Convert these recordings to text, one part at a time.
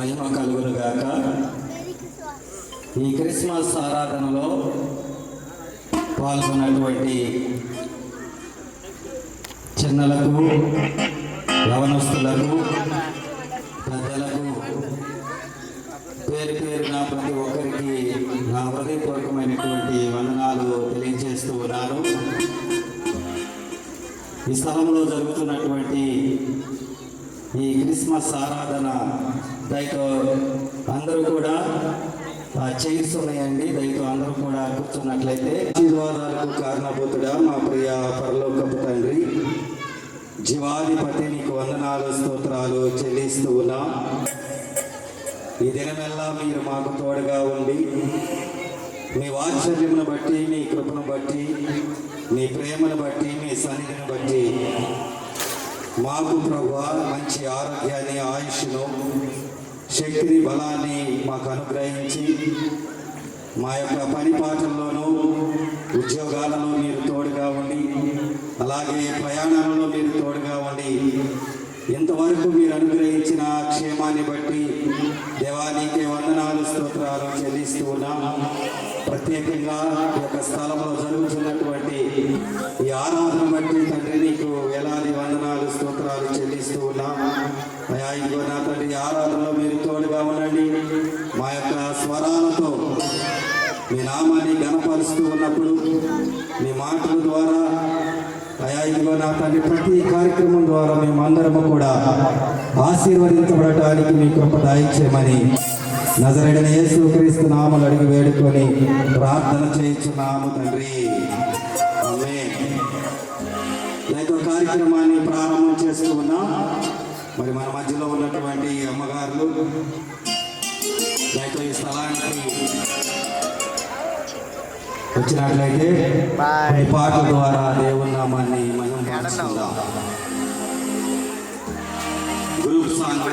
మహిమ కలుగును గాక. ఈ క్రిస్మస్ ఆరాధనలో పాల్గొన్నటువంటి చిన్నలకు, యవనస్తులకు, పెద్దలకు పేరు పేరున ప్రతి ఒక్కరికి నా హృదయపూర్వకమైనటువంటి వందనాలు తెలియజేస్తూ ఉన్నాను. ఈ స్థలంలో జరుగుతున్నటువంటి ఈ క్రిస్మస్ ఆరాధన దయతో అందరూ కూడా చైర్స్ ఉన్నాయండి, దయతో అందరూ కూడా కూర్చున్నట్లయితే. ఆశీర్వాదాలకు కారణభూతుడా మా ప్రియ పరలోకపు తండ్రి, జీవాధిపతి, నీకు వందనాలు స్తోత్రాలు చెల్లిస్తూ ఉన్నా. ఈ దినమెల్లా మీరు మాకు తోడుగా ఉండి మీ వాత్సల్యమును బట్టి, మీ కృపను బట్టి, మీ ప్రేమను బట్టి, మీ సన్నిధిని బట్టి మాకు ప్రభువా మంచి ఆరోగ్యాన్ని, ఆయుష్ను, శక్తిని, బలాన్ని మాకు అనుగ్రహించి మా యొక్క పని పాటల్లోనూ ఉద్యోగాలలో మీరు తోడుగా ఉండి, అలాగే ప్రయాణాలలో మీరు తోడుగా ఉండి ఇంతవరకు మీరు అనుగ్రహించిన క్షేమాన్ని బట్టి దేవానికి వందనాలు స్తోత్రాలు చెల్లిస్తూ ఉన్నాం. ప్రత్యేకంగా ఈ యొక్క స్థలంలో జరుగుతున్నటువంటి ఈ ఆరాధన బట్టి తండ్రి నీకు వేలాది వందనాలు స్తోత్రాలు చెల్లిస్తూ ఉన్నాం. అయా ఇదిగో నా తండ్రి, ఆరాధనలో మీరు తోడుగా ఉండండి. మా యొక్క స్వరాలతో మీ నామాన్ని ఘనపరుస్తూ ఉన్నప్పుడు మీ మాటల ద్వారా అయా ఇదిగో నా తండ్రి, ప్రతి కార్యక్రమం ద్వారా మేమందరము కూడా ఆశీర్వదించబడటానికి మీ కృప దయచేయమని నజరేయుడైన యేసుక్రీస్తు నామములో అడిగి వేడుకొని ప్రార్థన చేయించున్నాము తండ్రి, ఆమేన్. లేక కార్యక్రమాన్ని ప్రారంభం చేస్తూ ఉన్నాం. మరి మన మధ్యలో ఉన్నటువంటి అమ్మగారులు లేక ఈ స్థలానికి వచ్చినట్లయితే ఈ పాటల ద్వారా దేవుని నామాన్ని మహిమపరుచుకుందాం. Group song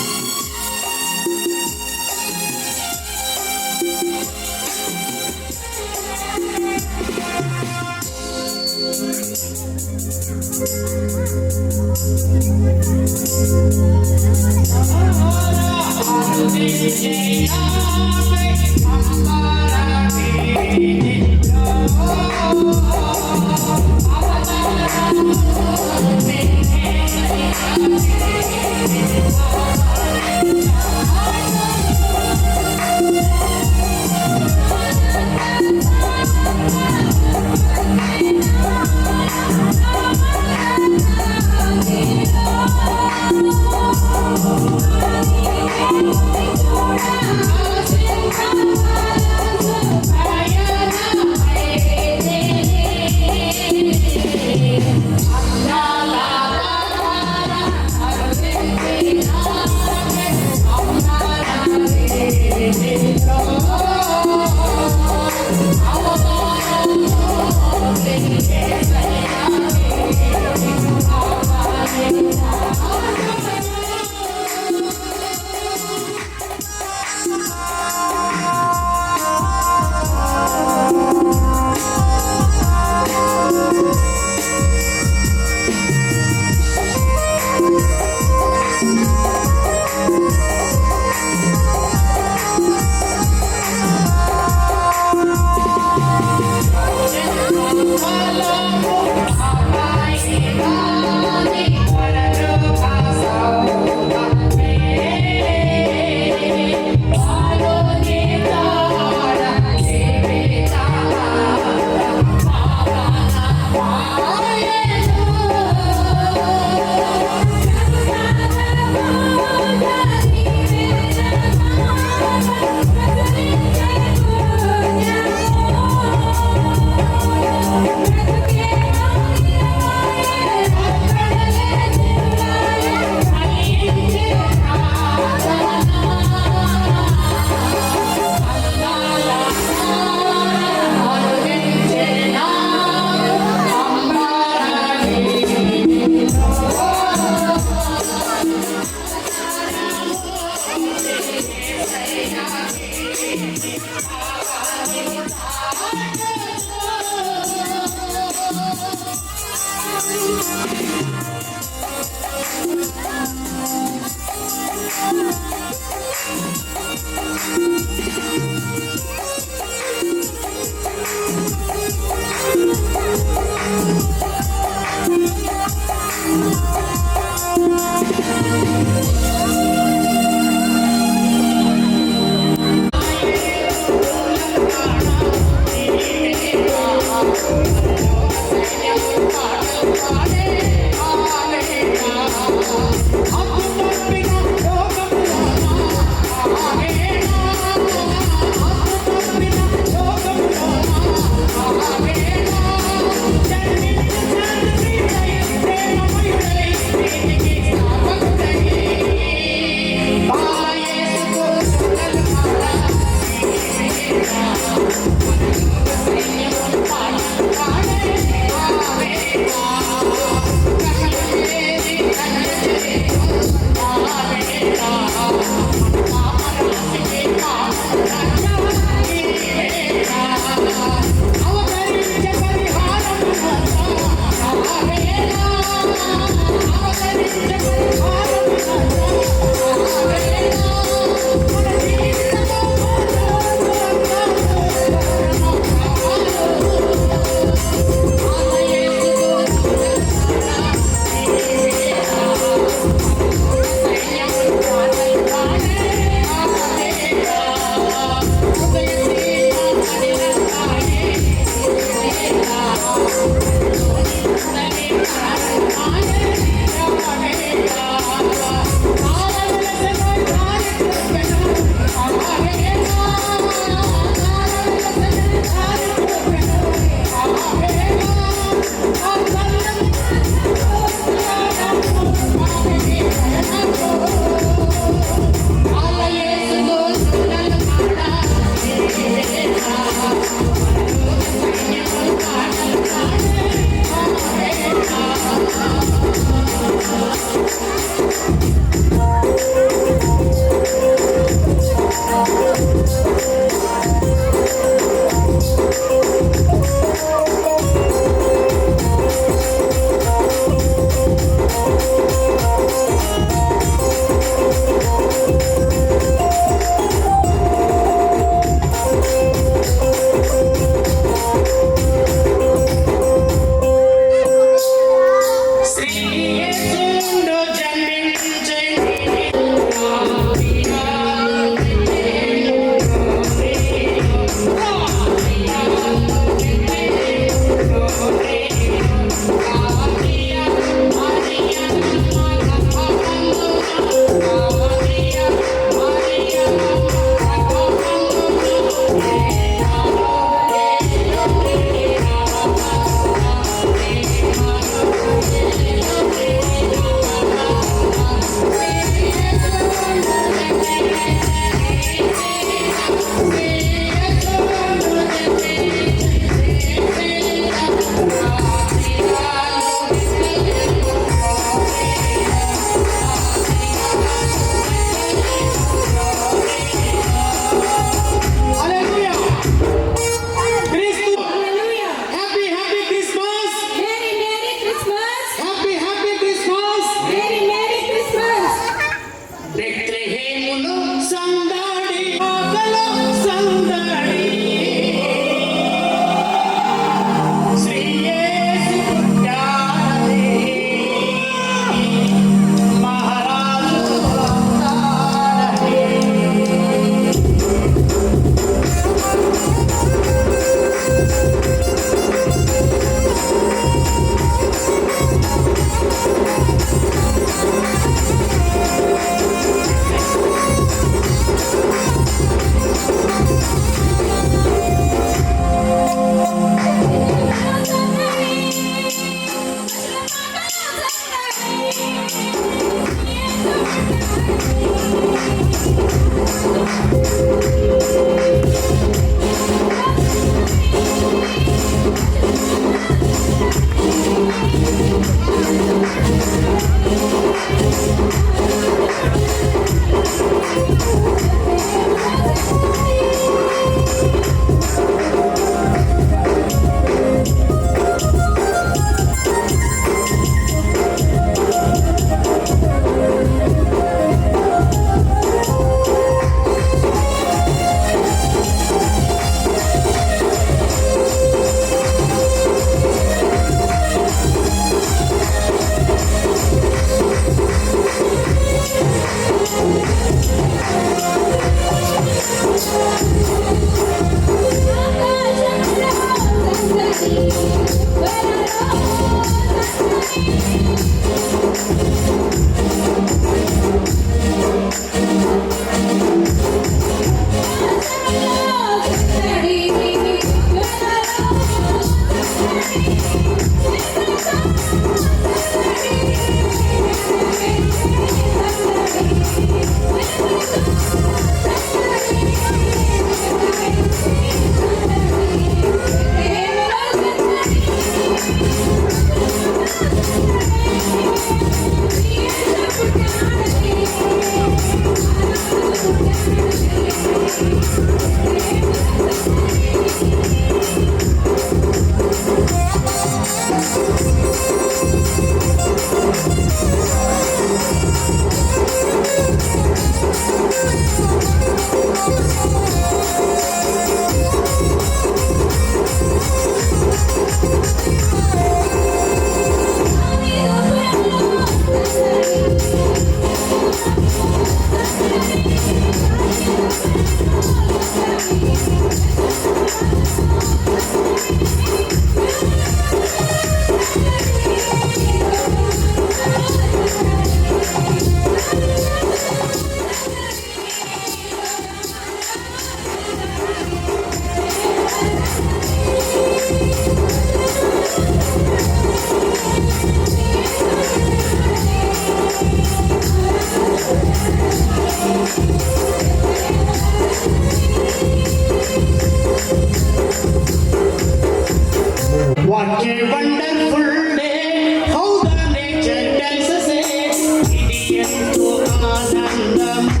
What a wonderful day, how the nature tells us it, Indian to Anandamu,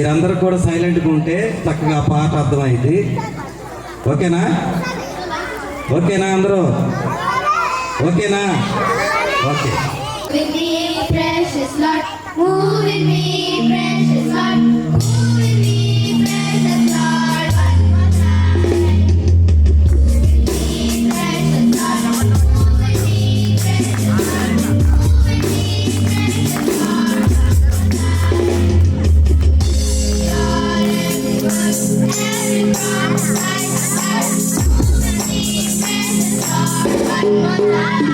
మీరందరూ కూడా సైలెంట్గా ఉంటే చక్కగా పాట అర్థమైంది. ఓకేనా? ఓకేనా అందరూ? ఓకేనా? Okay. With me, precious Lord, move with me, precious Lord, move with me, precious Lord, one more time. Move with me, precious Lord, move with me, precious Lord, move with me, precious Lord, one more time. Lord, every word, every promise I have, move with me, precious Lord, one more time.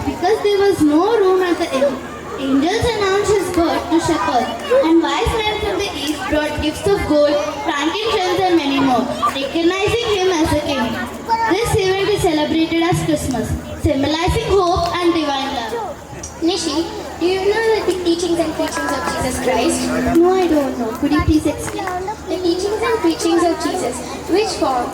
Because there was no room at the inn, angels announced his birth to shepherds, and wise men from the east brought gifts of gold, frankincense, and many more, recognizing him as a king. This event is celebrated as Christmas, symbolizing hope and divine love. Nishi, do you know the teachings and preachings of Jesus Christ? No, I don't know. Could you please explain? The teachings and preachings of Jesus, which form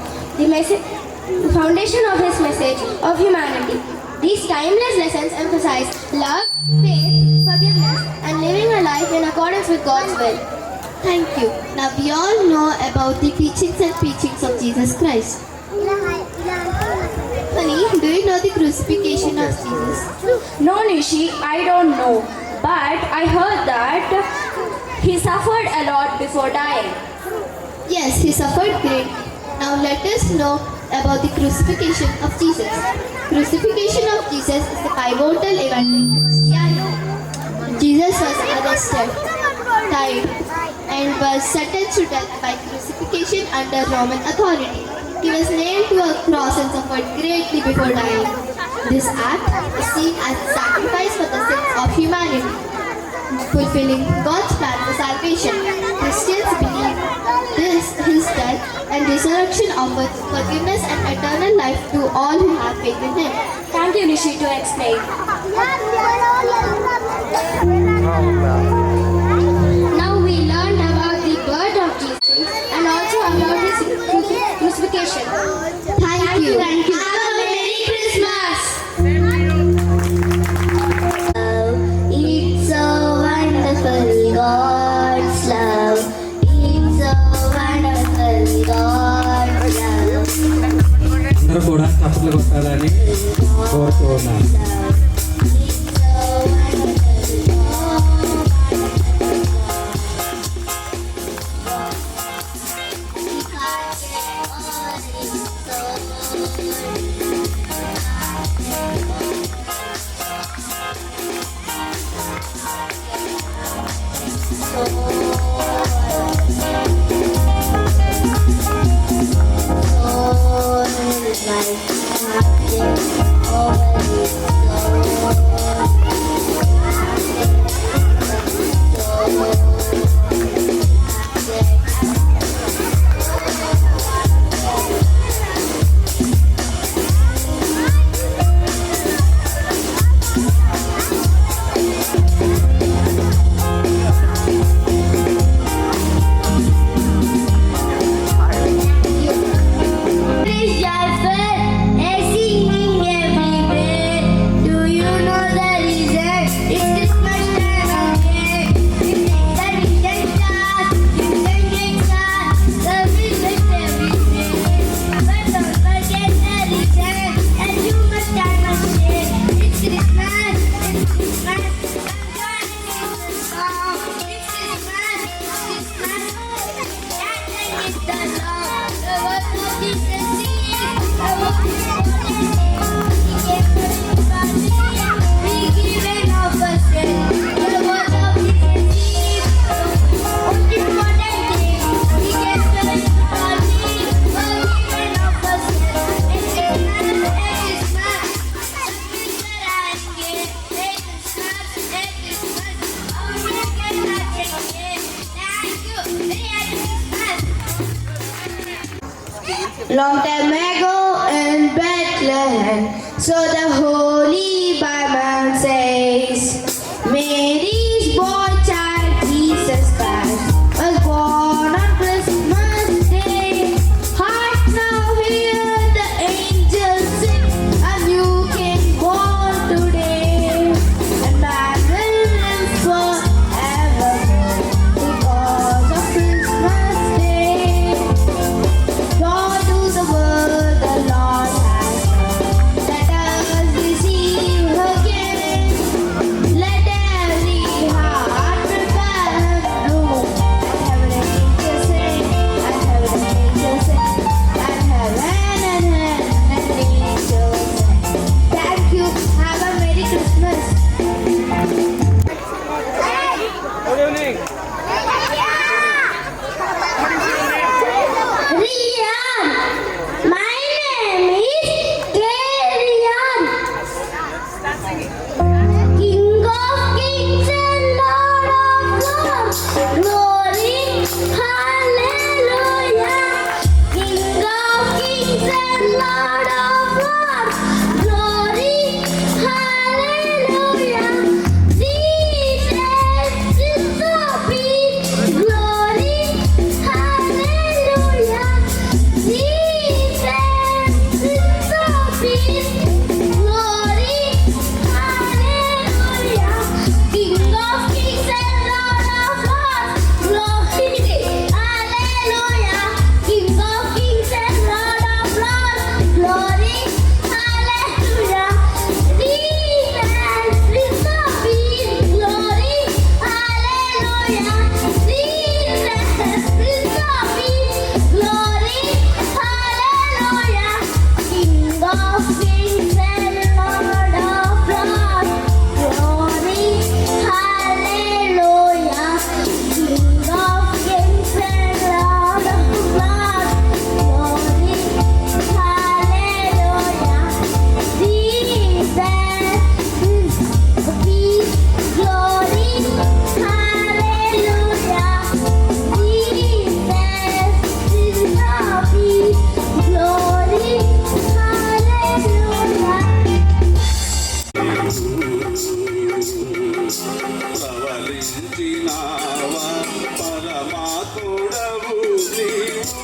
the foundation of his message of humanity. These timeless lessons emphasize love, faith, forgiveness, and living a life in accordance with God's will. Thank you. Now we all know about the teachings and preachings of Jesus Christ. Honey, do you know the crucifixion of Jesus? No, Nishi, I don't know. But I heard that he suffered a lot before dying. Yes, he suffered greatly. Now let us know about the crucifixion of Jesus. Crucifixion of Jesus is the pivotal event in Christianity. Jesus was arrested, died, and was sentenced to death by crucifixion under Roman authority. He was nailed to a cross and suffered greatly before dying. This act is seen as a sacrifice for the sins of humanity, fulfilling God's plan for salvation. Christians believe this, his death and resurrection offers forgiveness and eternal life to all who have faith in him. Thank you, Nishi, to explain. Now we learned about the birth of Jesus and also about his crucifixion. Thank you. Thank you. Have a Merry Christmas. It's so wonderful, God's love. It's so wonderful, God's love. Long time ago in Bethlehem, so the Holy Bible says, Mary's boy child Jesus Christ was born on Christmas Day. Heart now hear the angels sing, a new king born today. And man will live forevermore because of Christmas Day. Joy to the world the Lord has come. Let us receive her gift. Let every heart prepare and bloom. And heaven and angels sing, and heaven and angels sing, and heaven and angels sing. Thank you. Have a Merry Christmas. Rian, my name is Rian. King of kings and Lord of lords, glory, hallelujah. King of kings and Lord of lords, glory, hallelujah. Jesus is the peace, glory, hallelujah. Jesus is the peace, glory, hallelujah. King of kings and Lord of lords, glory, hallelujah. King of kings and Lord of lords, glory, hallelujah. Jesus is the peace, glory, hallelujah. Jesus is the peace, glory, hallelujah. King of kings and Lord of lords, glory, hallelujah. King of kings and Lord of lords, glory, hallelujah. Jesus is the peace, glory, hallelujah. Jesus is the peace, glory, hallelujah. ప్రవలించినావా పరమాత్ముడవు నీవు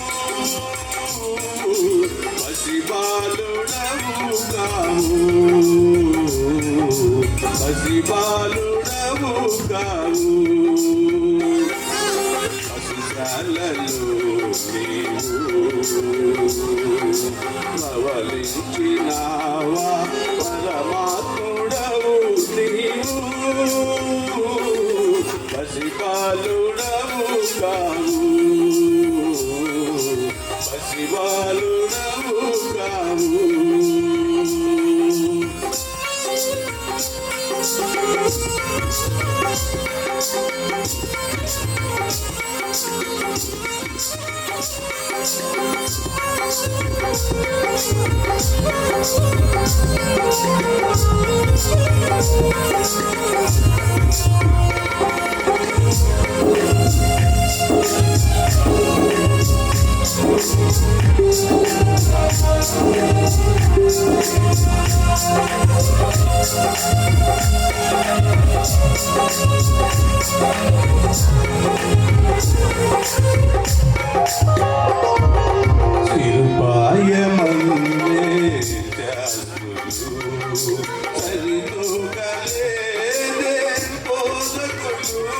పసిబాలుడవు కావు పసిబాలుడవు కావు పసిశాలలో నీవు ప్రవలించినావా పరమాత్ముడవు నీవు పసిబాలుడవు కావు పసిబాలుడవు కావు శిల్పాయమందే శాస్త్రులు సరితూగలేదే బోధకులు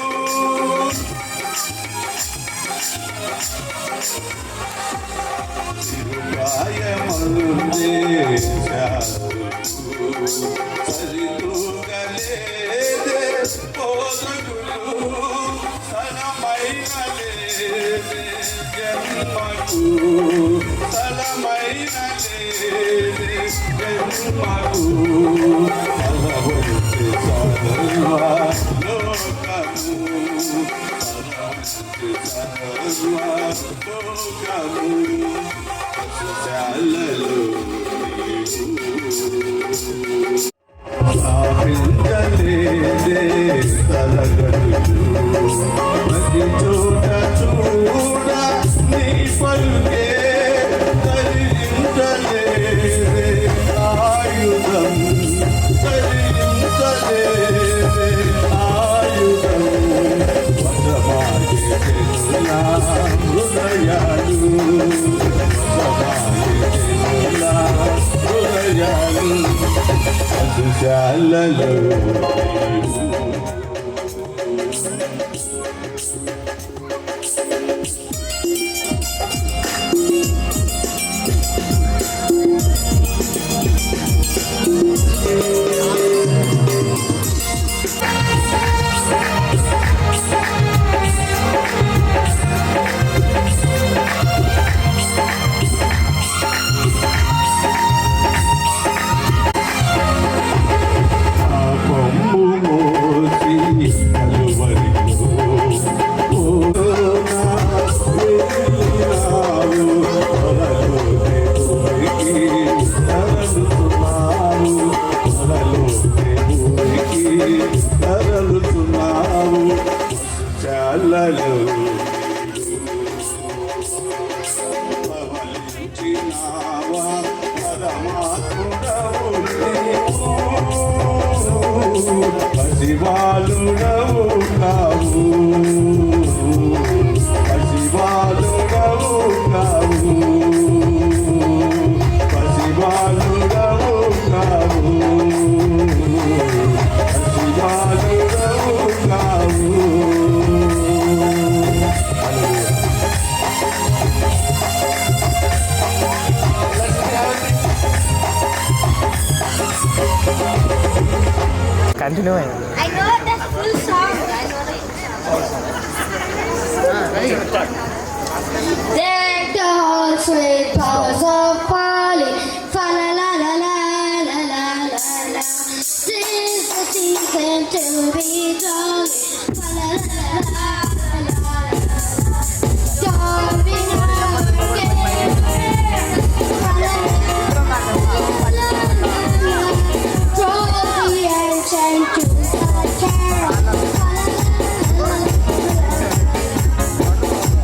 శిల్పాయమందే శాస్త్రులు సరితూగలేదే బోధకులు సనమైన లేదే జన్మకు సలమైన లేదే జన్మకు అలవంతి సర్వలోకము అలవంతి సర్వలోకము శాలలో స్థాపించలేదే తలగడులు ప్రతి చోట చూడ నీ పలుకే తరించలేదే ఆయుధం తరించలేదే ఆయుధం వసమాగే తెలునా హృదయాలు వసమాగే తెలునా హృదయాలు పశుశాలలో చాలలో పవలించినావా పరమాత్ముడవు నీవు పసివాలుడవు కావు పసివాలుడవు కావు పసివాలుడవు కావు పసివాలుడవు కావు కంటిన్యూ అయ్యింది. I know the full song. Deck the halls with powers of folly. Fa la la la la la la la la. Tis the season to be jolly. Fa la la la la la la. Jumping out again. Fa la la la la la. Throw the ancient to the carol.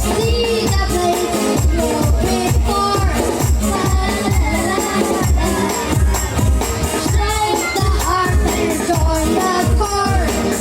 See the place you're looking for. Strike the heart and join the chorus.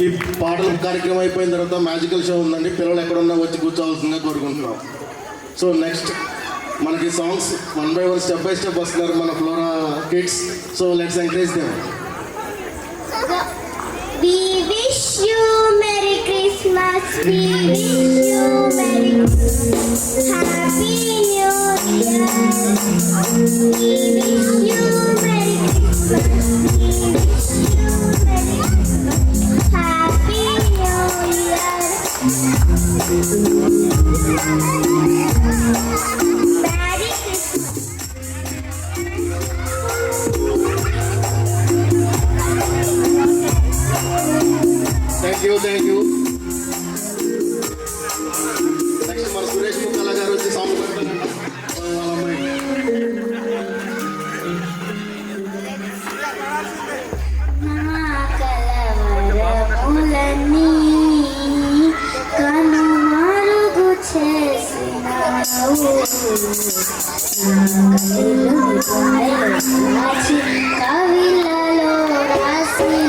ఈ పాటల కార్యక్రమం అయిపోయిన తర్వాత magical show ఉందండి. పిల్లలు ఎక్కడున్నా వచ్చి కూర్చోవాల్సిందిగా కోరుకుంటున్నాం. సో నెక్స్ట్ మనకి songs 1 by 1 step by step వస్తున్నారు మన Flora kids. So let's encourage them. We wish you Merry Christmas. We wish you Merry Christmas. Happy New Year. We wish you Merry Christmas. We wish you Merry Christmas. Happy New Year. Merry Christmas. Thank you. Next మన సురేష్ ముక్కల గారు వచ్చి song పాడతారు. వాళ్ళ అమ్మాయి. నా కలవరములన్నీ కనుమరుగు చేసినావు. కవిలలో రాసిన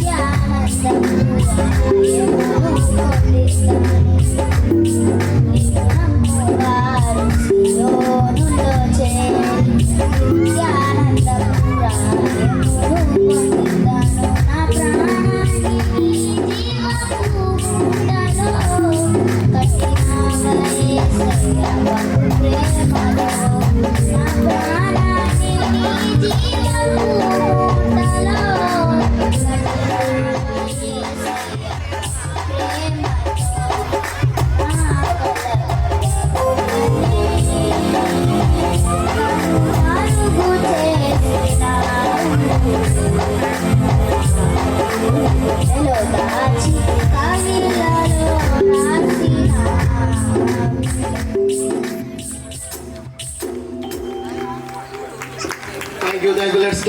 Yeah,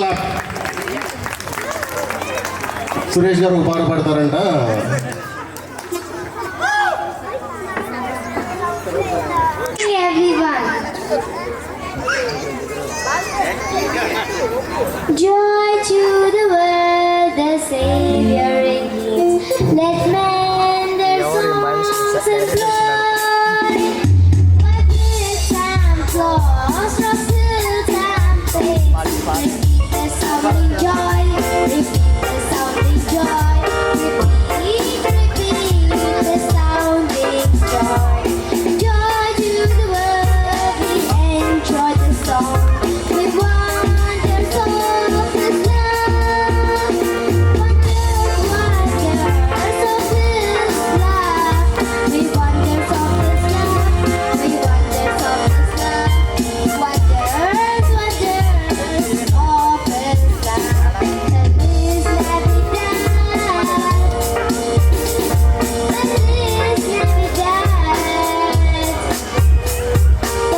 క్లాప్. సురేష్ గారు ఒక పాట పాడతారంట. Everyone. Joy to the world, the Savior reigns. Let men their songs employ. But this time lost, still time fades. Repeat the sounding joy, repeat the sounding joy, repeat the sounding joy. Joy to the world, we enjoy the song. We wonders of His love, wonders of His love. We wonders of His love, we wonders of His love. Wonders, wonders of His love. Feliz Navidad, Feliz Navidad.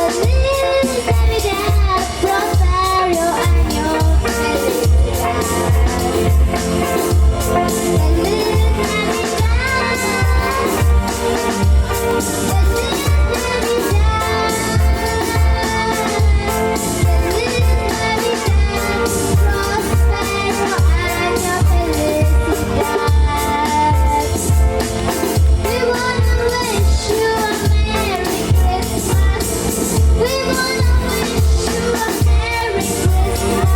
Feliz Navidad, prospero año, felicidad. Feliz Navidad, Feliz Navidad. Feliz Navidad, prospero año, felicidad. We wanna wish you a Merry Christmas. We wanna wish you a Merry Christmas.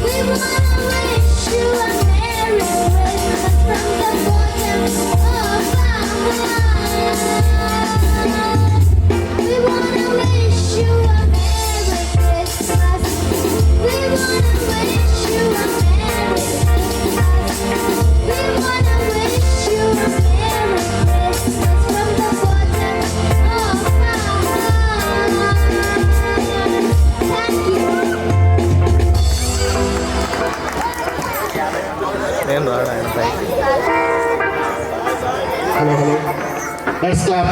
We wanna wish you a Merry Christmas from the bottom of our hearts. We wanna wish you a Merry Christmas. We wanna wish you a Merry Christmas. We wanna wish you a Merry Christmas from the bottom of our hearts. Thank you. Hello. Let's clap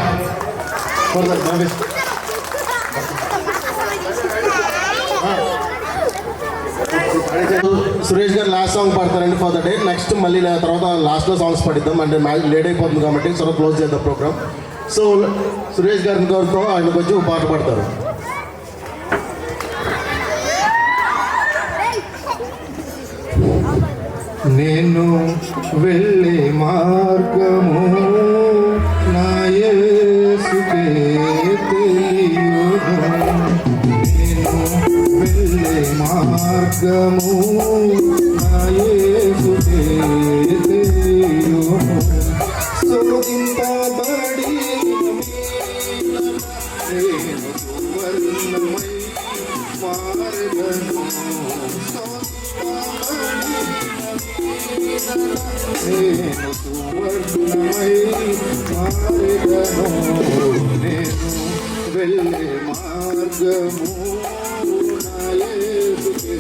for the Davis. Suresh garu last song పాడతారండి for the day. Next మళ్ళీ తర్వాత లాస్ట్లో songs పాడిద్దాం, అంటే match late అయిపోతుంది కాబట్టి so close చేద్దాం programme. So Suresh గారిని కోరుతూ ఆయనకు వచ్చి ఒక పాట పాడతారు. నేను వెళ్ళే మార్గము నా యేసుకే తెలియును. నేను వెళ్ళే మార్గము నా యేసుకే తెలియును. శోధింపబడి నేను సువర్ణమై మారెదను. నేను సువర్ణమై మారెదను. నేను వెళ్ళే మార్గము నా యేసుకే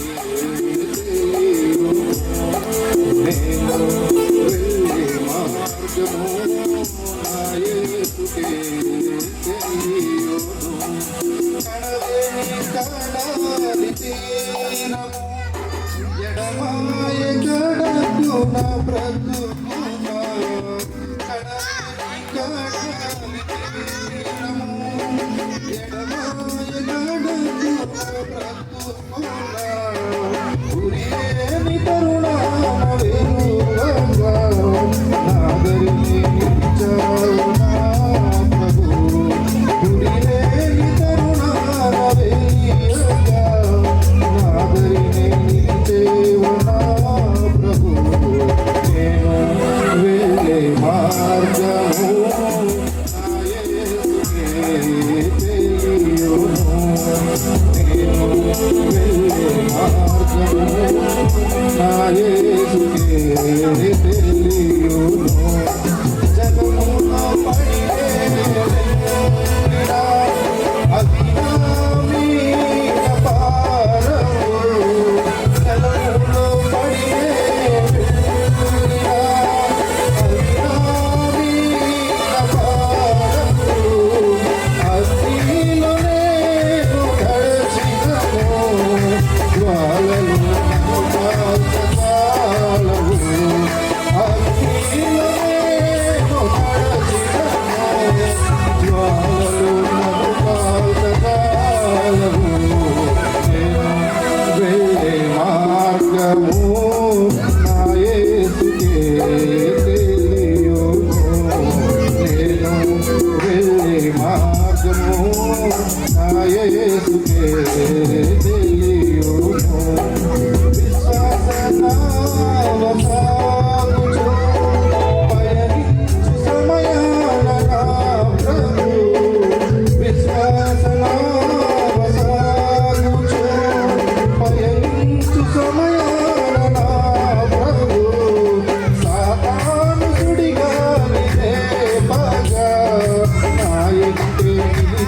తెలియును. నేను వెళ్ళే మార్గము నా యేసుకే తెలియును. కడలి తీరము ఎడమాయ గడపున బ్రతుకున. కడలి తీరము ఎడమాయ గడపున బ్రతుకున. ఉరిలేని తరుణాన వెలుగగా నాగరిని నిలిచావు నా ప్రభు. ఉరిలేని తరుణాన వెలుగగా నాగరిని నిలిచేవు నా ప్రభు. నేను వెళ్ళే మార్గము నా యేసుకే తెలియును. నేను వెళ్ళే మార్గము నా యేసుకే తెలియును. జగమున పడినే అది నా మీద భారము. జగములో పడినే అది నా మీద భారము. అగ్నిలో నేను గడిచినను, జ్వాలలు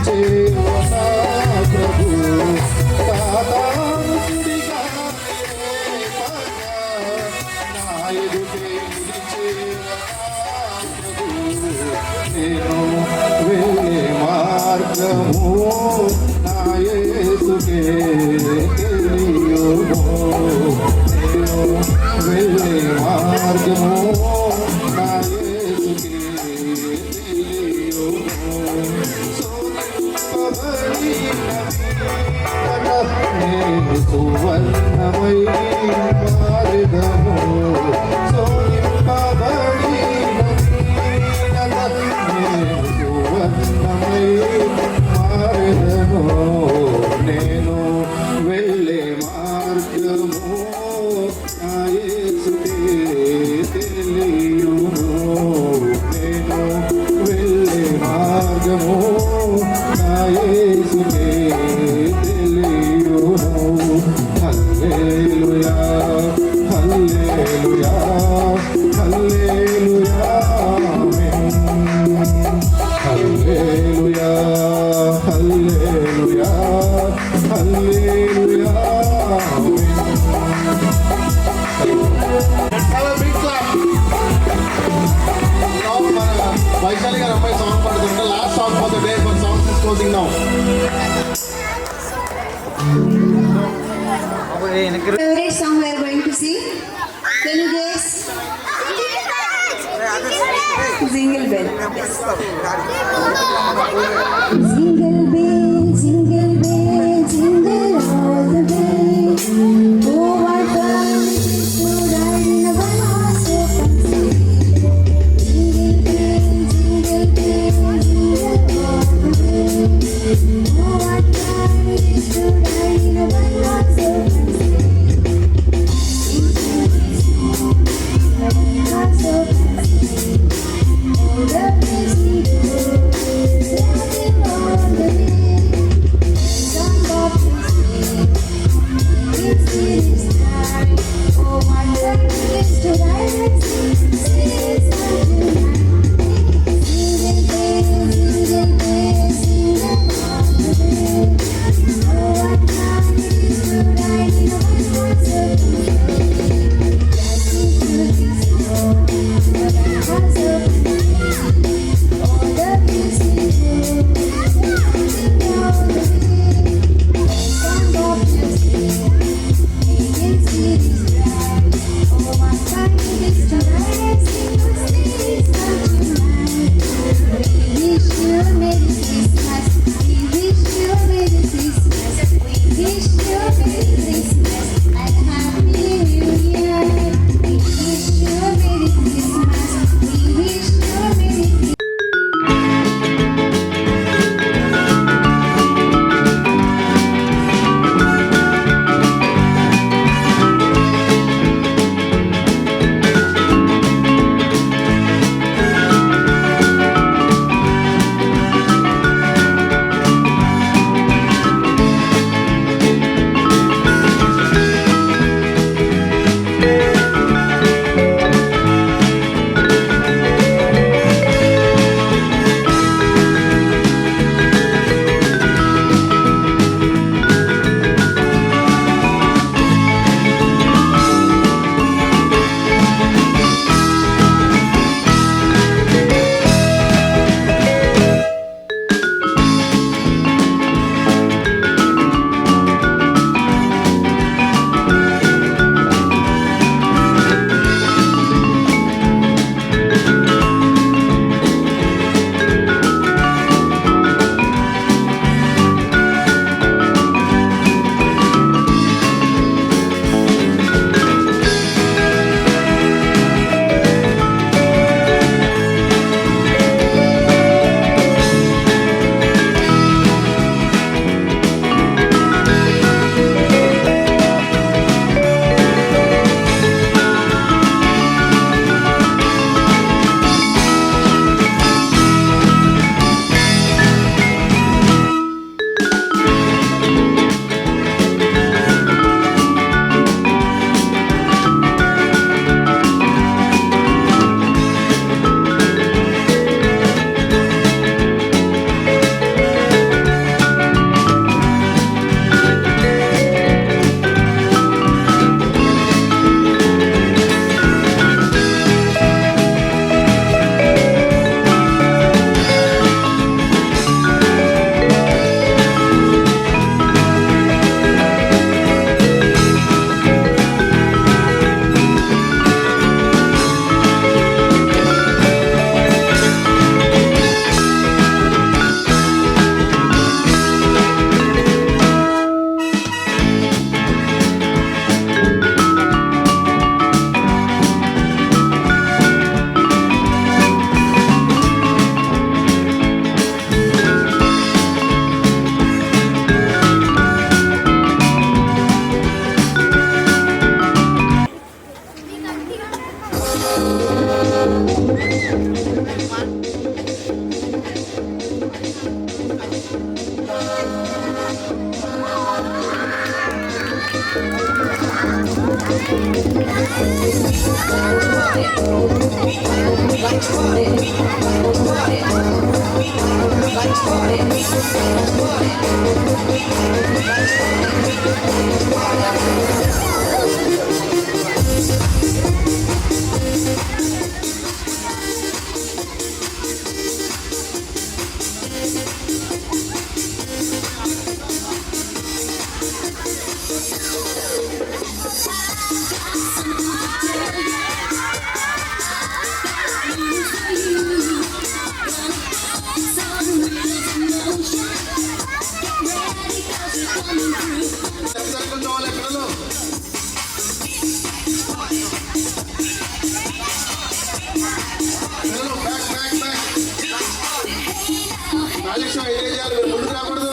నిలిచేవనా ప్రభు తాతానుడిగా నా ఎదుటే నిలిచేవనా ప్రభు నేను వెళ్ళే మార్గము నా యేసుకే తెలియును నేను వెళ్ళే మార్గము నా యేసుకే తెలియును నేను సువర్ణమై మారెదను సోనింపబడి నేను సువర్ణమై మారెదను నేను వెళ్ళే మార్గము నా యేసుకే తెలియును నేను వెళ్ళే మార్గము నా యేసుకే తెలియును హల్లెలూయా హల్లెలూయా హల్లెలూయా ఆమేన్ హల్లెలూయా హల్లెలూయా హల్లెలూయా ఆమేన్ వైశాలి గారు అమ్మాయి సాంగ్ పాడుతుంటే last song for the day for songs is closing now. Favorite song we are going to sing? Can you guess? Jingle bell. Jingle bell, jingle bell, jingle all the way. Oh, what fun it is to ride in a one-horse open sleigh. Jingle bell, jingle bell, jingle all the way. Oh, what fun it is to ride in a one-horse open sleigh. One-horse open sleigh. Oh, the way we go, riding on the magic show enjoy చేయాలి, మీరు ముందుకు రాకూడదు.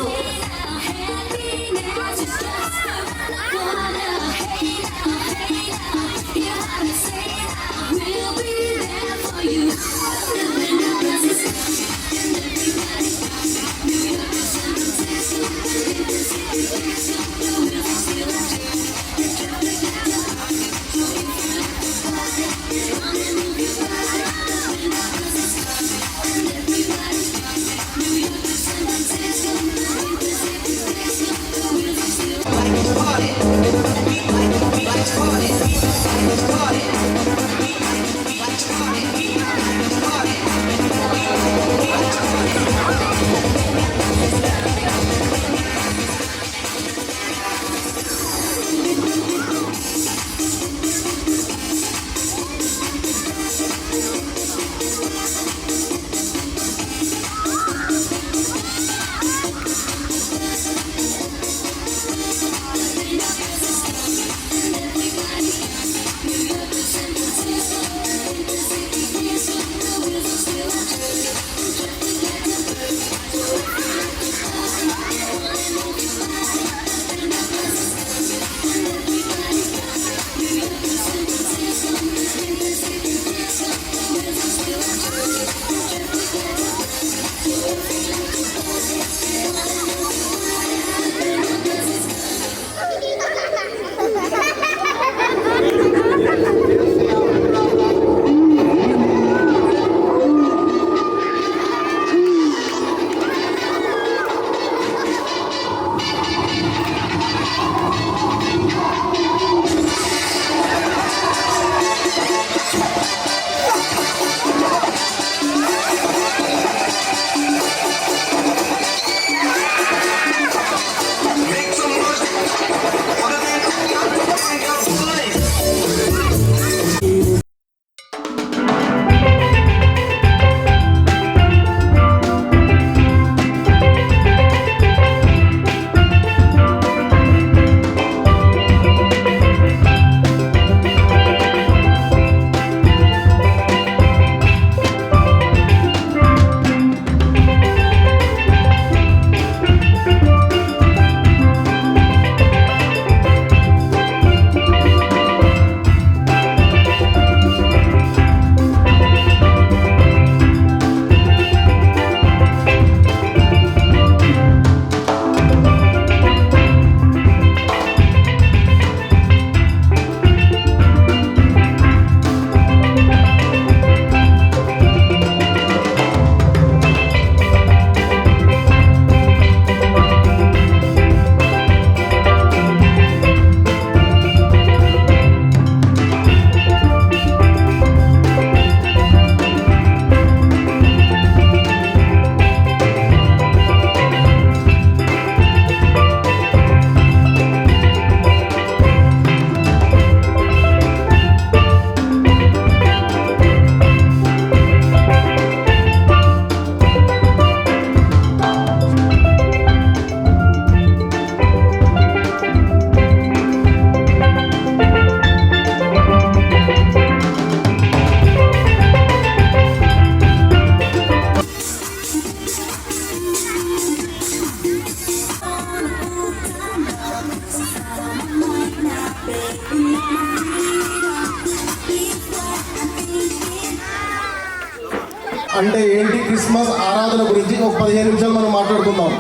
అంటే ఏంటి Christmas ఆరాధన గురించి ఒక 15 నిమిషాలు మనం మాట్లాడుకుందాం.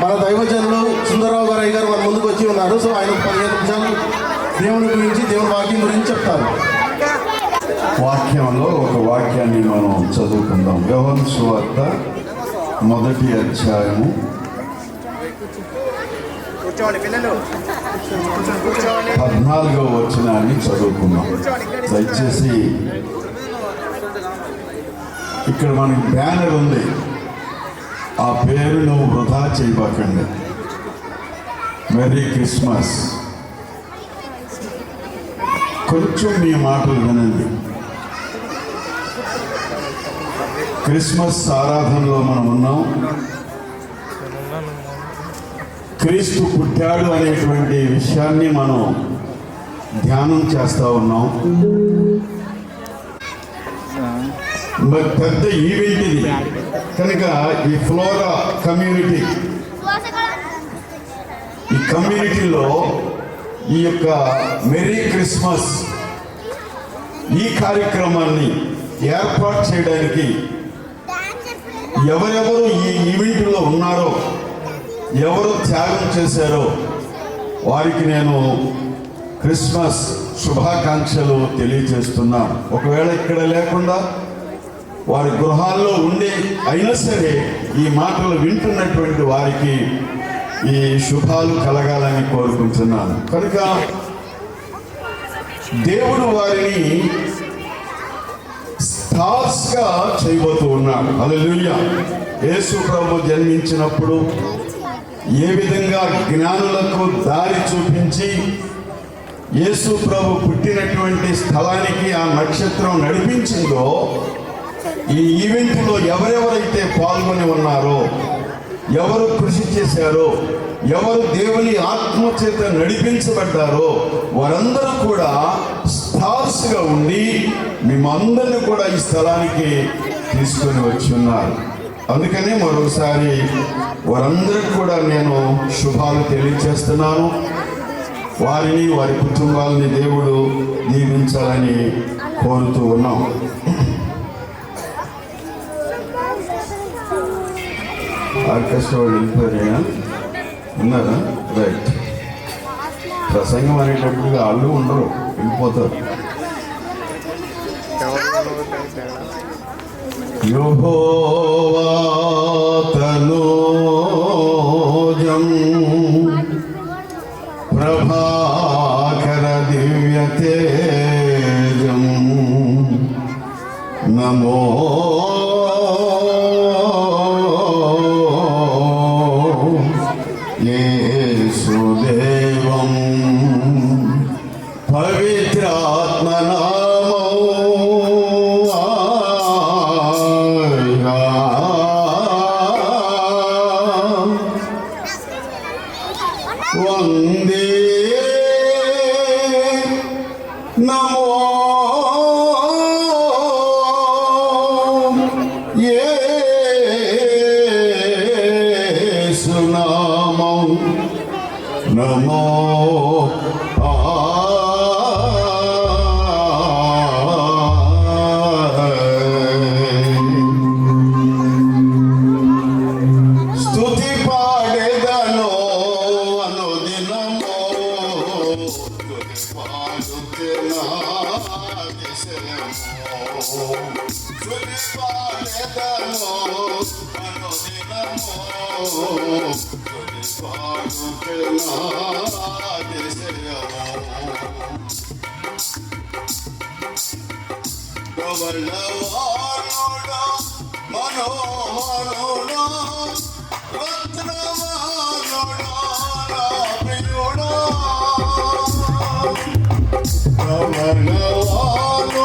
మన దైవజనులు సుందరరావు గారు అయ్య గారు మన ముందుకు వచ్చి ఉన్నారు. సో ఆయన 15 నిమిషాలు దేవుని గురించి, దేవుని వాక్యం గురించి చెప్తారు. వాక్యంలో ఒక వాక్యాన్ని మనం చదువుకుందాం. యోహాను సువార్త 1వ అధ్యాయము 14వ వచనాన్ని చదువుకుందాం. దయచేసి ఇక్కడ మనకి బ్యానర్ ఉంది, ఆ పేరును వృధా చేయబాకండి. Merry Christmas. కొంచెం మీ మాటలు వినండి. క్రిస్మస్ ఆరాధనలో మనం ఉన్నాం. క్రీస్తు పుట్టాడు అనేటువంటి విషయాన్ని మనం ధ్యానం చేస్తూ ఉన్నాం. మరి పెద్ద ఈవెంట్ ఇది కనుక ఈ ఫ్లోరా కమ్యూనిటీ, ఈ కమ్యూనిటీలో ఈ యొక్క మెరీ క్రిస్మస్ ఈ కార్యక్రమాన్ని ఏర్పాటు చేయడానికి ఎవరెవరు ఈ ఈవెంట్లో ఉన్నారో, ఎవరు త్యాగం చేశారో వారికి నేను క్రిస్మస్ శుభాకాంక్షలు తెలియజేస్తున్నాను. ఒకవేళ ఇక్కడ లేకుండా వారి గృహాల్లో ఉండి అయినా సరే ఈ మాటలు వింటున్నటువంటి వారికి ఈ శుభాలు కలగాలని కోరుకుంటున్నాను. కనుక దేవుడు వారిని స్టార్స్గా చేయబోతూ ఉన్నాడు. హల్లెలూయా. యేసు ప్రభు జన్మించినప్పుడు ఏ విధంగా జ్ఞానులకు దారి చూపించి యేసు ప్రభు పుట్టినటువంటి స్థలానికి ఆ నక్షత్రం నడిపించిందో, ఈ ఈవెంట్లో ఎవరెవరైతే పాల్గొని ఉన్నారో, ఎవరు కృషి చేశారో, ఎవరు దేవుని ఆత్మచేత నడిపించబడ్డారో వారందరూ కూడా స్టార్స్గా ఉండి మేమందరినీ కూడా ఈ స్థలానికి తీసుకొని వచ్చి ఉన్నారు. అందుకనే మరోసారి వారందరికీ కూడా నేను శుభాలు తెలియజేస్తున్నాను. వారిని, వారి కుటుంబాలని దేవుడు దీవించాలని కోరుతూ ఉన్నాం. ఆర్కెస్ట్రా వాళ్ళు వెళ్ళిపోయారా? ఉన్నారా? రైట్. ప్రసంగం అనేటప్పుడు వాళ్ళు ఉండరు, వెళ్ళిపోతారు. యెహోవా తనోజం ప్రభాకర దివ్య తేజం నమో యేసుదేవం పవిత్రాత్మనామో వందే నమో యేసునామం నమో స్తుతి పాడెదను అనుదినమో, స్తుతి పాడుతున్నా దిశలమో, స్తుతి పాడెదను అనుదినమో, స్తుతి పాడుతున్నా దిశలమో. ప్రబలవానుడా మనోహరుడా రత్నవానుడా నా ప్రియుడా, ప్రబలవానుడా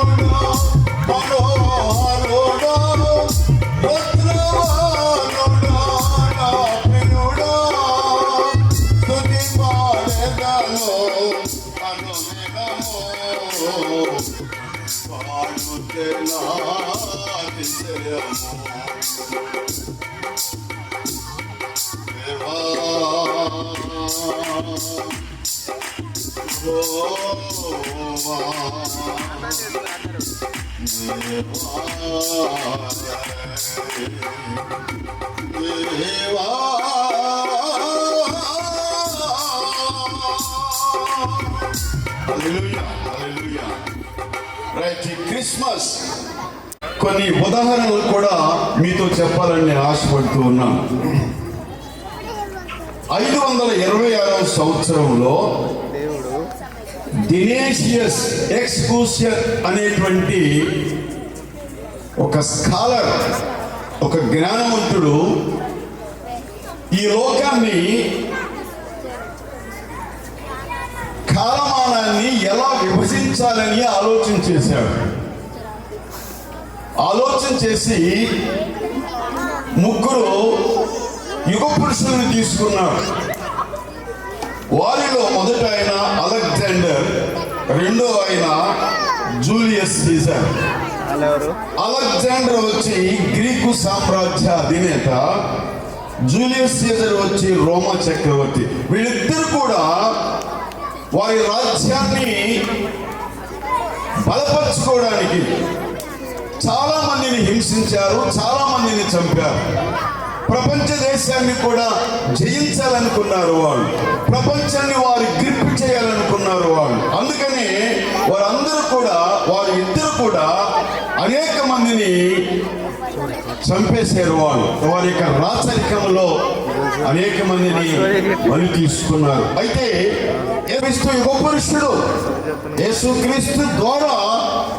మనోహరుడా రత్నవానుడా నా ప్రియుడా, స్తుతి పాడెదను అనుదినమో, పాడుతున్నా దిశలమో. దేవా హల్లెలూయా, హల్లెలూయా. రైట్, ఈ క్రిస్మస్ కొన్ని ఉదాహరణలు కూడా మీతో చెప్పాలని నేను ఆశపడుతూ ఉన్నాను. 526వ సంవత్సరంలో దినేషియస్ ఎక్స్కూసియర్ అనేటువంటి ఒక స్కాలర్, ఒక జ్ఞానవంతుడు ఈ లోకాన్ని, కాలమానాన్ని ఎలా విభజించాలని ఆలోచన చేశాడు. ఆలోచన చేసి ముగ్గురు యుగ పురుషులను తీసుకున్నాడు. వారిలో మొదట ఆయన అలెగ్జాండర్, రెండో ఆయన జూలియస్ సీజర్. అలెగ్జాండర్ వచ్చి గ్రీకు సామ్రాజ్య అధినేత, జూలియస్ సీజర్ వచ్చి రోమా చక్రవర్తి. వీళ్ళిద్దరు కూడా వారి రాజ్యాన్ని బలపరుచుకోవడానికి చాలా మందిని హింసించారు, చాలా మందిని చంపారు. ప్రపంచ దేశాన్ని కూడా జయించాలనుకున్నారు వాళ్ళు. ప్రపంచాన్ని వారు గ్రిప్ చేయాలనుకున్నారు వాళ్ళు. అందుకని వారు ఇద్దరు కూడా అనేక మందిని చంపేశారు వాళ్ళు. వారి యొక్క రాచరికంలో అనేక మందిని బలి తీసుకున్నారు. అయితే యేసుక్రీస్తు యుగ పురుషుడు, యేసుక్రీస్తు ద్వారా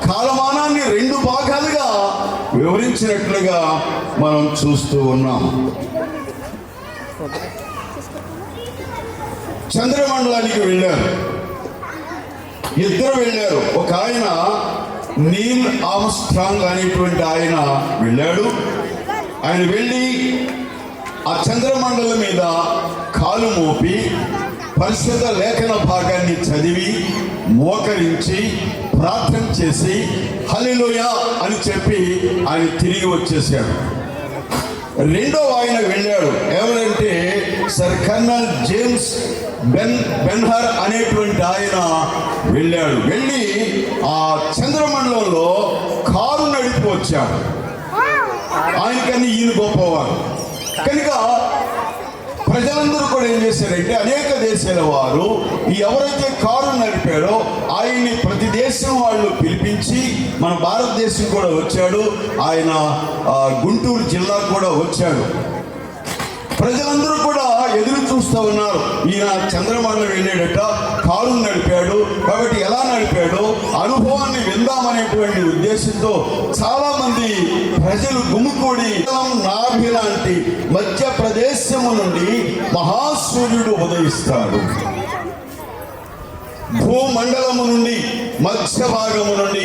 కాలమానాన్ని 2 భాగాలుగా వివరించినట్లుగా మనం చూస్తూ ఉన్నాం. చంద్రమండలానికి వెళ్ళారు, ఇద్దరు వెళ్ళారు. ఒక ఆయన నీల్ ఆర్మ్స్ట్రాంగ్ అనేటువంటి ఆయన వెళ్ళాడు. ఆయన వెళ్ళి ఆ చంద్రమండలం మీద కాలు మోపి పరిశుద్ధ లేఖన భాగాన్ని చదివి మోకరించి ప్రార్థన చేసి హల్లెలూయా అని చెప్పి ఆయన తిరిగి వచ్చేసాడు. రెండో ఆయన వెళ్ళాడు. ఎవరంటే సర్ కర్నల్ జేమ్స్ బెన్హర్ అనేటువంటి ఆయన వెళ్ళాడు. వెళ్ళి ఆ చంద్రమండలంలో కారు నడిపి వచ్చాడు. ఆయనకన్నా ఈయన గొప్పవాడు కనుక ప్రజలందరూ కూడా ఏం చేశారంటే, అనేక దేశాల వారు ఎవరైతే కారు నడిపాడో ఆయన్ని ప్రతి దేశం వాళ్ళు పిలిపించి, మన భారతదేశం కూడా వచ్చాడు, ఆయన గుంటూరు జిల్లా కూడా వచ్చాడు. ప్రజలందరూ కూడా ఎదురు చూస్తూ ఉన్నారు. ఈయన చంద్రమండలం వెళ్ళాడట, కారు నడిపాడు కాబట్టి ఎలా నడిపాడో అనుభవాన్ని విందామనేటువంటి ఉద్దేశంతో చాలా మంది ప్రజలు గుమికూడి నాభి లాంటి మధ్య ప్రదేశము నుండి మహాసూర్యుడు ఉదయిస్తాడు. భూమండలము నుండి మధ్య భాగము నుండి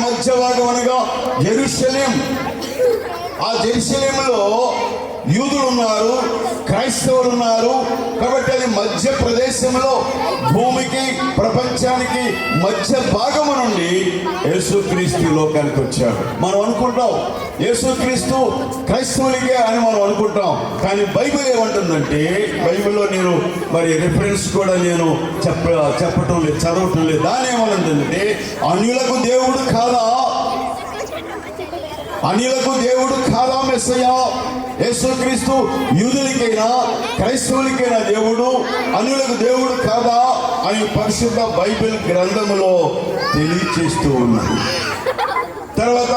మధ్య భాగం అనగా యెరూషలేం. ఆ యెరూషలేములో యూదులు ఉన్నారు, క్రైస్తవులు ఉన్నారు. కాబట్టి అది మధ్య ప్రదేశంలో భూమికి ప్రపంచానికి మధ్య భాగము నుండి యేసుక్రీస్తు లోకానికి వచ్చాడు. మనం అనుకుంటాం యేసుక్రీస్తు క్రైస్తవులకే అని మనం అనుకుంటాం. కానీ బైబిల్ ఏమంటుందంటే, బైబిల్లో నేను మరి రిఫరెన్స్ కూడా నేను చెప్పటం లేదు, చదవటం లేదు. దాని ఏమనుందంటే, అన్యులకు దేవుడు కాదా, అన్యులకు దేవుడు కాదా మెస్సయ్యా? యేసుక్రీస్తు యూదులకైనా క్రైస్తవులకైనా దేవుడు, అన్యులకు దేవుడు కాదా అని పరిశుద్ధ బైబిల్ గ్రంథములో తెలియచేస్తూ ఉన్నాడు. తర్వాత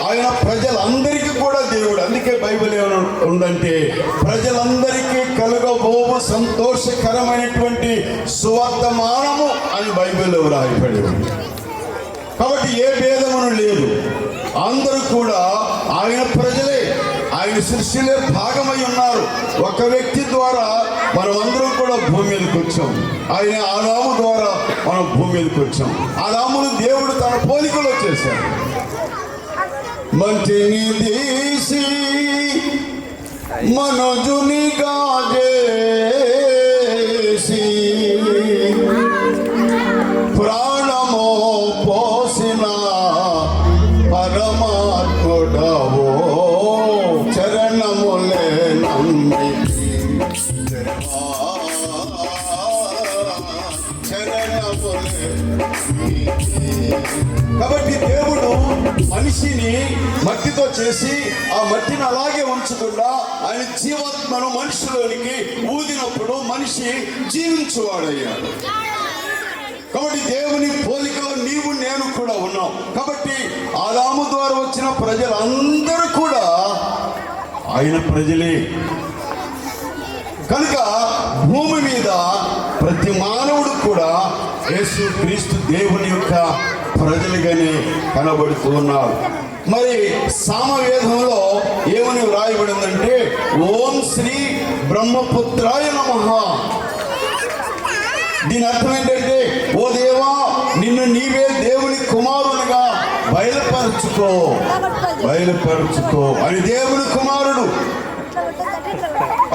ఆయన ప్రజలందరికీ కూడా దేవుడు. అందుకే బైబిల్ ఏమంటే, ప్రజలందరికీ కలుగబోవు సంతోషకరమైనటువంటి సువర్తమానము అని బైబిల్లో రాయబడి ఉంది. కాబట్టి ఏ భేదమును లేదు, అందరూ కూడా ఆయన ప్రజలే, ఆయన సృష్టిలో భాగమై ఉన్నారు. ఒక వ్యక్తి ద్వారా మనం అందరం కూడా భూమి మీదకి వచ్చాం. ఆయన ఆదాము ద్వారా మనం భూమి మీదకి వచ్చాం. ఆదామును దేవుడు తన పోలికలో చేశాడు. మంచిని తీసి మనోజునిగా చేసి ప్రాణమో పోసిన పరమాత్ముడవో చరణములే నమ్మి చరణములే. కాబట్టి దేవుడు మనిషిని మట్టితో చేసి ఆ మట్టిని అలాగే ఉంచకుండా ఆయన జీవాత్మను మనిషిలోనికి ఊదినప్పుడు మనిషి జీవించువాడయ్యాడు. కాబట్టి దేవుని పోలికలో నీవు నేను కూడా ఉన్నాం. కాబట్టి ఆదాము ద్వారా వచ్చిన ప్రజలందరూ కూడా ఆయన ప్రజలే. కనుక భూమి మీద ప్రతి మానవుడు కూడా యేసు క్రీస్తు దేవుని యొక్క ప్రజలుగానే కనబడుతూ ఉన్నారు. మరి సామవేదంలో ఏమని వ్రాయబడిందంటే ఓం శ్రీ బ్రహ్మపుత్రాయ నమః. దీని అర్థం ఏంటంటే ఓ దేవా, నిన్ను నీవే దేవుని కుమారునిగా బయలుపరుచుకో అని దేవుని కుమారుడు.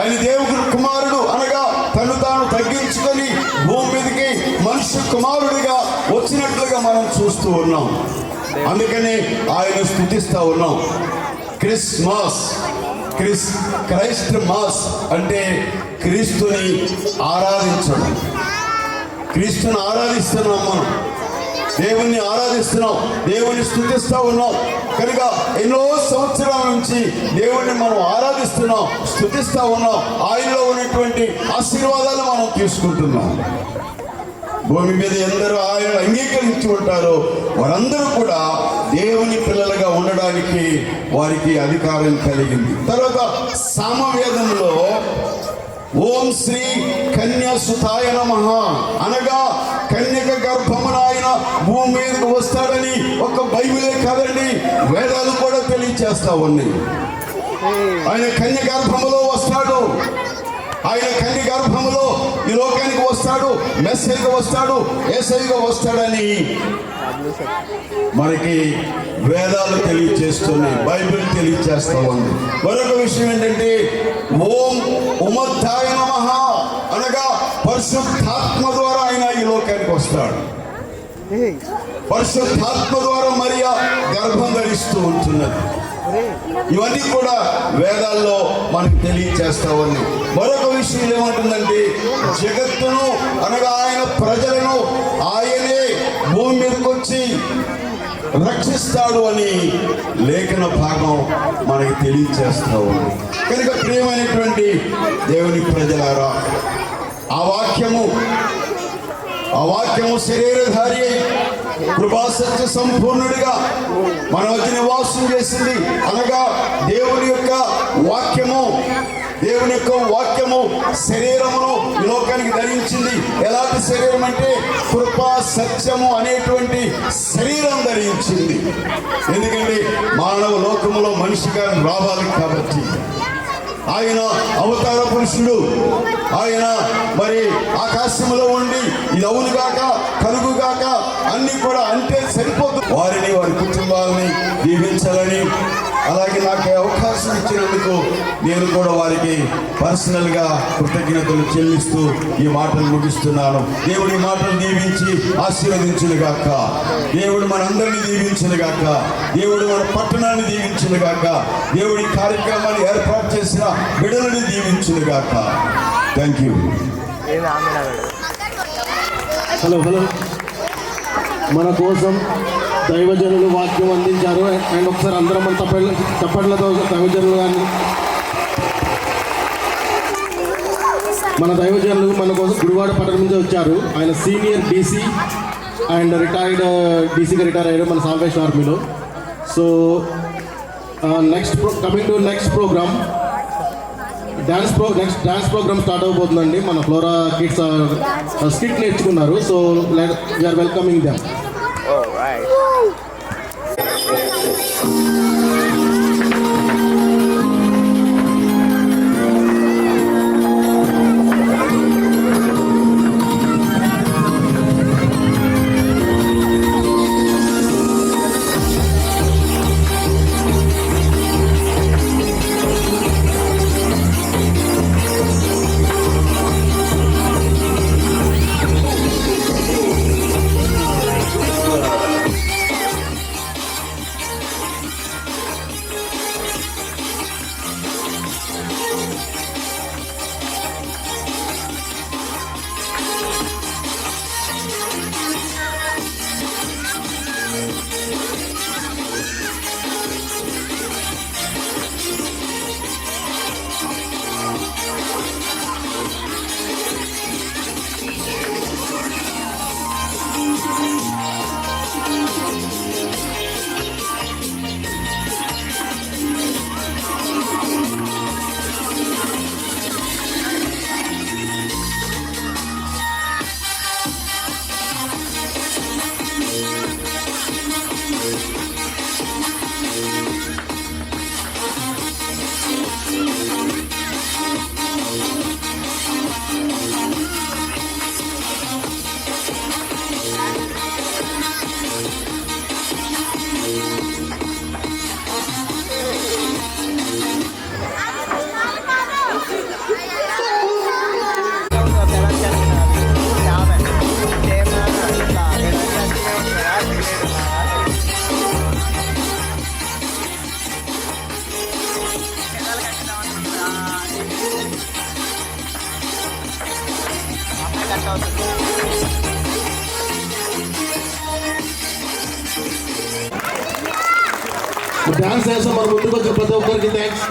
ఆయన దేవుని కుమారుడు అనగా తను తాను తగ్గించుకొని భూమి మీదకి మనుష్య కుమారుడిగా వచ్చినట్లుగా మనం చూస్తూ ఉన్నాం. అందుకని ఆయన స్తుతిస్తూ ఉన్నాం. క్రైస్ట్ మాస్ అంటే క్రీస్తుని ఆరాధించడం. క్రీస్తుని ఆరాధిస్తున్నాం, మనం దేవుణ్ణి ఆరాధిస్తున్నాం, దేవుని స్తుతిస్తూ ఉన్నాం. కనుక ఎన్నో సంవత్సరాల నుంచి దేవుణ్ణి మనం ఆరాధిస్తున్నాం, స్తుతిస్తూ ఉన్నాం. ఆయనలో ఉన్నటువంటి ఆశీర్వాదాలు మనం తీసుకుంటున్నాం. భూమి మీద ఎందరూ ఆయన అంగీకరించి ఉంటారో వారందరూ కూడా దేవుని పిల్లలుగా ఉండడానికి వారికి అధికారం కలిగింది. తర్వాత సామవేదంలో ఓం శ్రీ కన్యాసుతాయ నమః అనగా కన్యక గర్భమున ఆయన భూమి మీదకు వస్తాడని ఒక బైబిలే కాదండి, వేదాలు కూడా తెలియచేస్తా ఉన్నాయి. ఆయన కన్య గర్భములో వస్తాడు, ఆయన కన్య గర్భములో ఈ లోకానికి వస్తాడు, మెస్సీగా వస్తాడు, యేసయ్యగా వస్తాడని మనకి వేదాలు తెలియచేస్తున్నాయి, బైబిల్ తెలియచేస్తా ఉంది. మరొక విషయం ఏంటంటే ఓం ఉమత్తాయ నమః అనగా పరిశుద్ధాత్మ ద్వారా ఆయన ఈ లోకానికి వస్తాడు. పరిశుద్ధాత్మ ద్వారా మరియా గర్భం ధరిస్తూ ఉంటున్నది. ఇవన్నీ కూడా వేదాల్లో మనకు తెలియచేస్తా ఉంది. మరొక విషయం ఏమంటుందంటే జగత్తును అనగా ఆయన ప్రజలను ఆయనే భూమి మీదకి వచ్చి రక్షిస్తాడు అని లేఖన భాగం మనకి తెలియచేస్తా ఉంది. కనుక ప్రియమైనటువంటి దేవుని ప్రజలారా, ఆ వాక్యము శరీరధారి అయి కృపాసత్య సంపూర్ణుడిగా మన మధ్య నివాసం చేసింది. అనగా దేవుని యొక్క వాక్యము శరీరమును ఈ లోకానికి ధరించింది. ఎలాంటి శరీరం అంటే కృపా సత్యము అనేటువంటి శరీరం ధరించింది. ఎందుకంటే మానవ లోకములో మనిషిగా రావాలి కాబట్టి ఆయన అవతార పురుషుడు. ఆయన మరి ఆకాశంలో ఉండి ఇది అవునుగాక కలుగుగాక అన్ని కూడా అంటే సరిపోతుంది. వారిని వారి కుటుంబాలని దీవించాలని, అలాగే నాకు అవకాశం ఇచ్చినందుకు నేను కూడా వారికి పర్సనల్గా కృతజ్ఞతలు చెల్లిస్తూ ఈ మాటలు ముగిస్తున్నాను. దేవుడి మాటలు దీవించి ఆశీర్వదించునుగాక. దేవుడు మనందరినీ దీవించునుగాక. దేవుడు మన పట్టణాన్ని దీవించునుగాక. దేవుడి కార్యక్రమాన్ని ఏర్పాటు చేసిన బిడ్డలని దీవించునుగాక. Thank you. హలో మన కోసం దైవజనులు వాక్యం అందించారు. అండ్ ఒకసారి అందరం మన తప్పట్లతో దైవజనులు కానీ మన దైవజనులు మన కోసం గుడివాడ పట్టణం నుంచి వచ్చారు. ఆయన సీనియర్ డీసీ అండ్ రిటైర్డ్ డీసీగా రిటైర్ అయ్యారు మన సాల్వేషన్ ఆర్మీలో. So coming to next program, dance program start అవబోతుందండి. మన ఫ్లోరా కిడ్స్ స్కిట్ నేర్చుకున్నారు. So we're welcoming them. Dance చేస్తాం మన ముందుకు వచ్చిన ప్రతి ఒక్కరికి థ్యాంక్స్.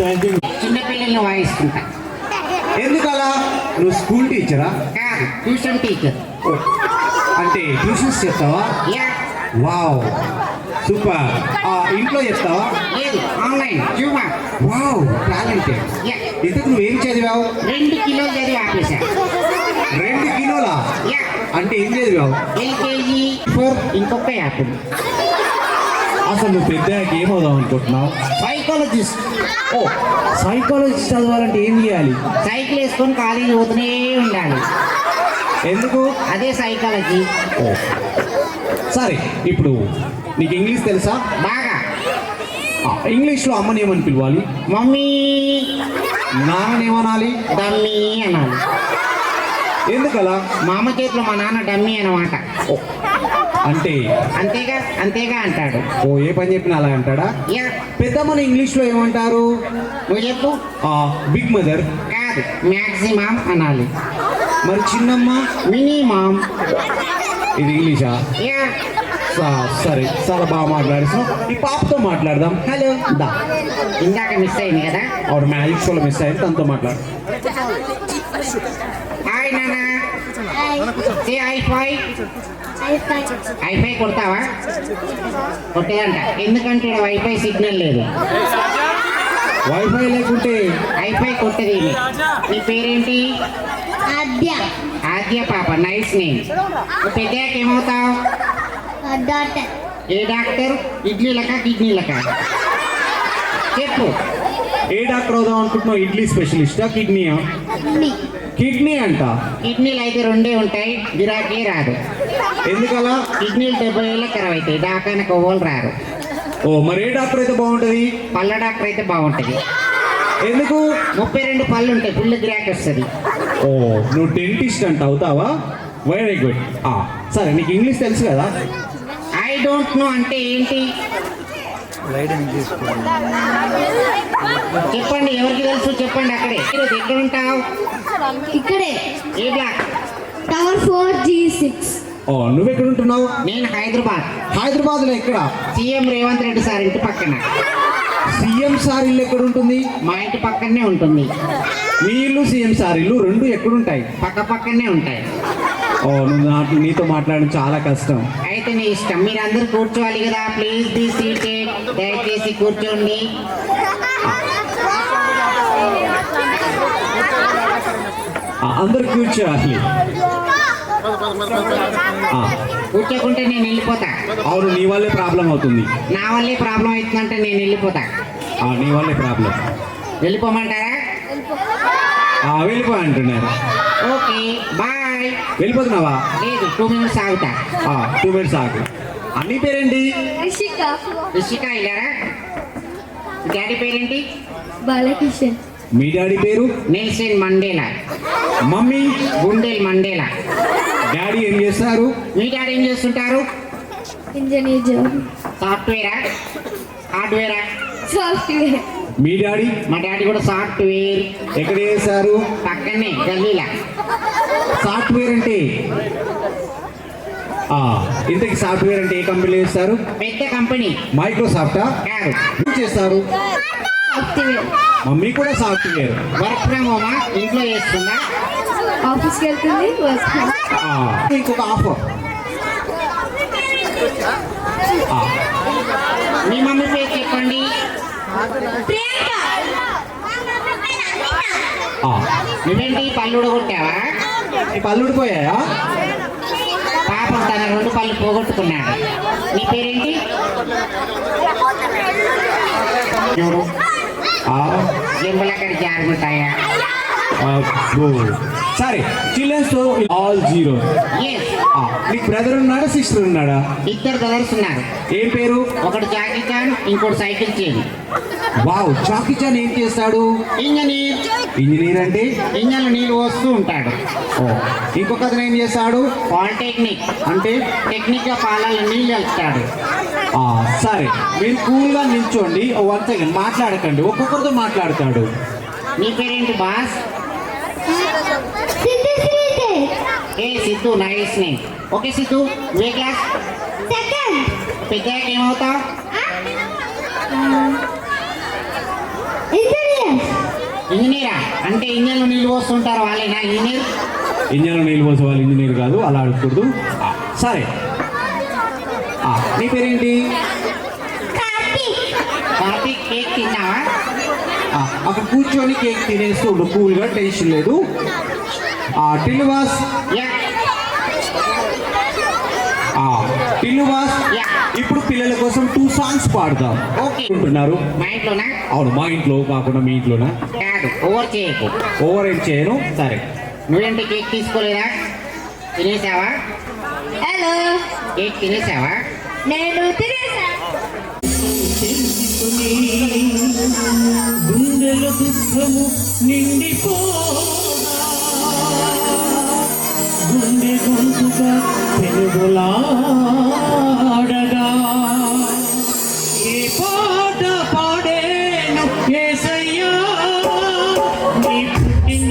Thank you. చిన్నపిల్లల్ని వాయిస్తుంటా. ఎందుకలా? నువ్వు స్కూల్ టీచరా? కాదు, ట్యూషన్ టీచర్. అంటే ట్యూషన్స్ చెప్తావా? యా. Wow, super. ఇంట్లో చెప్తావా? లేదు, ఆన్లైన్ జూమా. Wow, talented. యా. ఇంతకు నువ్వేం చదివావు? 2 కిలోలు చదివి ఆపేశా. 2 కిలోలా? యా. అంటే ఏం చదివావు? LKG 4 ఇంకొక యాపిల్. అసలు నువ్వు పెద్దగా ఏమవుదాం అనుకుంటున్నావు? సైకాలజిస్ట్. ఓ, సైకాలజీ చదవాలంటే ఏం చేయాలి? సైకిల్ వేసుకొని కాలేజీ పోతూనే ఉండాలి. ఎందుకు? అదే సైకాలజీ. సరే, ఇప్పుడు నీకు ఇంగ్లీష్ తెలుసా? బాగా. ఇంగ్లీష్లో అమ్మని ఏమని పిలవాలి? మమ్మీ. నాన్ననేమనాలి? డమ్మీ అనాలి. ఎందుకలా? మా అమ్మ చేతిలో మా నాన్న డమ్మీ అన్నమాట. అంటే అంతేగా అంతేగా అంటాడు. ఓ, ఏ పని చెప్పినా అలా అంటాడా? యా. పెద్దమ్మని ఇంగ్లీష్లో ఏమంటారు? నువ్వు చెప్పు. Big mother. కాదు, మ్యాక్సిమం అనాలి. మరి చిన్నమ్మ మినీ మామ్. ఇది ఇంగ్లీషా? యా. సరే, చాలా బాగా మాట్లాడేసాం. ఈ పాపతో మాట్లాడదాం. హలో దా. ఇందాక మిస్ అయింది కదా. ఆవిడ మ్యాజిక్ షోలో మిస్ అయ్యింది, తనతో మాట్లాడు. హాయ్ నాన్న. సే ఐఫై. ఐఫై కొడతావా? కొట్టేదంట. ఎందుకంటే ఇక్కడ వైఫై సిగ్నల్ లేదు. వైఫై లేకుంటే ఐఫై కొట్టది. నీ పేరేంటి? ఆద్య. ఆద్య పాప. Nice name. నువ్వు పెద్దయ్యాక ఏమవుతావు? డాక్టర్. ఏ డాక్టర్? ఇడ్లీలకా కిడ్నీలకా? చెప్పు. ఏ డాక్టర్ అవుదాం అనుకుంటున్నావు? ఇడ్లీ స్పెషలిస్టా, కిడ్నీయా? కిడ్నీ అంట. కిడ్నీలు అయితే రెండే ఉంటాయి, గిరాకీ రాదు. ఎందుకలా? కిడ్నీలు 70 ఏళ్ళకి ఖరాబ్ అవుతాయి, డాకానికి ఎవ్వరు రారు. ఓ, మరి ఏ డాక్టర్ అయితే బాగుంటుంది? పళ్ళ డాక్టర్ అయితే బాగుంటుంది. ఎందుకు? 32 పళ్ళు ఉంటాయి, ఫుల్ గిరాకీ వస్తుంది. ఓ, నువ్వు డెంటిస్ట్ అంట, అవుతావా? Very good. సరే, నీకు ఇంగ్లీష్ తెలుసు కదా? ఐ డోంట్ నో అంటే ఏంటి? చెప్పండి, ఎవరికి తెలుసు చెప్పండి. అక్కడే. ఈరోజు ఎక్కడ ఉంటావు? ఇక్కడే. ఏ బ్లాక్? Tower 4G6. ఓ, నువ్వెక్కడ ఉంటున్నావు? నేను హైదరాబాద్. హైదరాబాద్లో ఎక్కడ? సీఎం రేవంత్ రెడ్డి సార్ ఇంటి పక్కన. సీఎం సార్ ఇల్లు ఎక్కడ ఉంటుంది? మా ఇంటి పక్కనే ఉంటుంది. మీ ఇల్లు సీఎం సార్ ఇల్లు రెండు ఎక్కడుంటాయి? పక్క పక్కనే ఉంటాయి. ఓ, నీతో మాట్లాడడం చాలా కష్టం. అయితే నీ ఇష్టం. మీరు అందరూ కూర్చోవాలి కదా. Please be seated. దయచేసి కూర్చోండి. అందరు కూర్చోవాలి. కూర్చోకుంటే నేను వెళ్ళిపోతా. అవును, నీ వల్లే ప్రాబ్లం అవుతుంది. నా వల్లే ప్రాబ్లం అవుతుందంటే నేను వెళ్ళిపోతా. నీ వల్లే ప్రాబ్లం. వెళ్ళిపోమంటారా? వెళ్ళిపో అంటున్నారు. Okay bye. వెళ్ళిపోతున్నావా? లేదు, 2 minutes ఆగుతా. 2 minutes ఆగు. నీ పేరేంటి? రిషిక. రిషిక ఇల్లారా? డాడీ పేరేంటి? బాలకిషన్. మీ డాడీ పేరు? Nelson Mandela. మమ్మీ? గుండెల్ మండేలా. డాడీ ఏం చేస్తారు? మీ డాడీ ఏం చేస్తుంటారు? Engineer job. సాఫ్ట్వేరా హార్డ్వేరా? సాఫ్ట్వేర్. మీ డాడీ? మా డాడీ కూడా సాఫ్ట్వేర్. ఎక్కడ చేస్తారు? పక్కనే గల్లీలా. సాఫ్ట్వేర్ అంటే ఇంతకి సాఫ్ట్వేర్ అంటే ఏ కంపెనీలో చేస్తారు? పెద్ద కంపెనీ. మైక్రోసాఫ్టా? కాదు. ఏం చేస్తారు? సాఫ్ట్వేర్. మమ్మీ కూడా సాఫ్ట్వేర్. వర్క్ ఫ్రమ్ హోమా? ఇంట్లో చేస్తుందా? ఆఫీస్కి వెళ్తుంది. వర్క్. ఇంకొక ఆఫర్. మీ మమ్మీ పేరు చెప్పండి. నువ్వేంటి పళ్ళు కొట్టావా? నీ పళ్ళు ఊడిపోయాయా? పాపం తన 2 పళ్ళు పోగొట్టుకున్నాడు. నీ పేరేంటి? చూడు, జంబులక్కడ జారుకుంటాయా? సరే, చిల్డ్రన్స్ ఆల్ జీరో. ఎస్. నీకు బ్రదర్ ఉన్నాడా, సిస్టర్ ఉన్నాడా? 2 బ్రదర్స్ ఉన్నారు. ఏం పేరు? ఒకటి జాకీ చాన్, ఇంకోటి cycle chain. Wow, Jackie Chan ఏం చేస్తాడు? ఇంజనీర్. ఇంజనీర్ అంటే? ఇంజన్లు నీళ్ళు వస్తూ ఉంటాడు. ఇంకొక అతను ఏం చేస్తాడు? పాలిటెక్నిక్ అంటే? టెక్నిక్ గా పాలలో నీళ్ళు వెళ్తాడు. సరే, మీరు కూల్గా నిల్చోండి. 1 సెకండ్ మాట్లాడకండి, ఒక్కొక్కరితో మాట్లాడతాడు. నీ పేరేంటి boss? A Siddhu. Nice name. Okay Siddhu, ఏ క్లాస్? సెకండ్. పెద్దయ్యాక ఏమవుతావు? ఇంజనీర్. ఇంజనీరా? అంటే ఇంజన్లు నీళ్ళు పోస్తుంటారు వాళ్ళేనా ఇంజనీర్? ఇంజనీర్ నీళ్ళు పోసే వాళ్ళు ఇంజనీర్ కాదు, అలా అడగకూడదు. సరే, నీ పేరేంటి? కార్తీక్. కేక్ తిన్నావా? అక్కడ కూర్చొని కేక్ తినేస్తూ ఉండు, కూల్గా, టెన్షన్ లేదు. టిల్లువాస్. యా. టిల్లువాస్, ఇప్పుడు పిల్లల కోసం 2 songs పాడదాం. ఓకే. ఉంటున్నారు? మా ఇంట్లోనా? అవును, మా ఇంట్లో కాకుండా మీ ఇంట్లోనా? కాదు, ఓవర్ చేయకు. ఓవర్ ఏం చేయను. సరే, నువ్వేంటి కేక్ తీసుకోలేదా? తినేసావా? హలో. కేక్ తినేసావా? నేను తినేసా. గుండెల దుఃఖము నిండిపో, గుండె గొంతుగా పెనుగులాడగా, ఏ పాట పాడేను యేసయ్యా, నీ పుట్టిన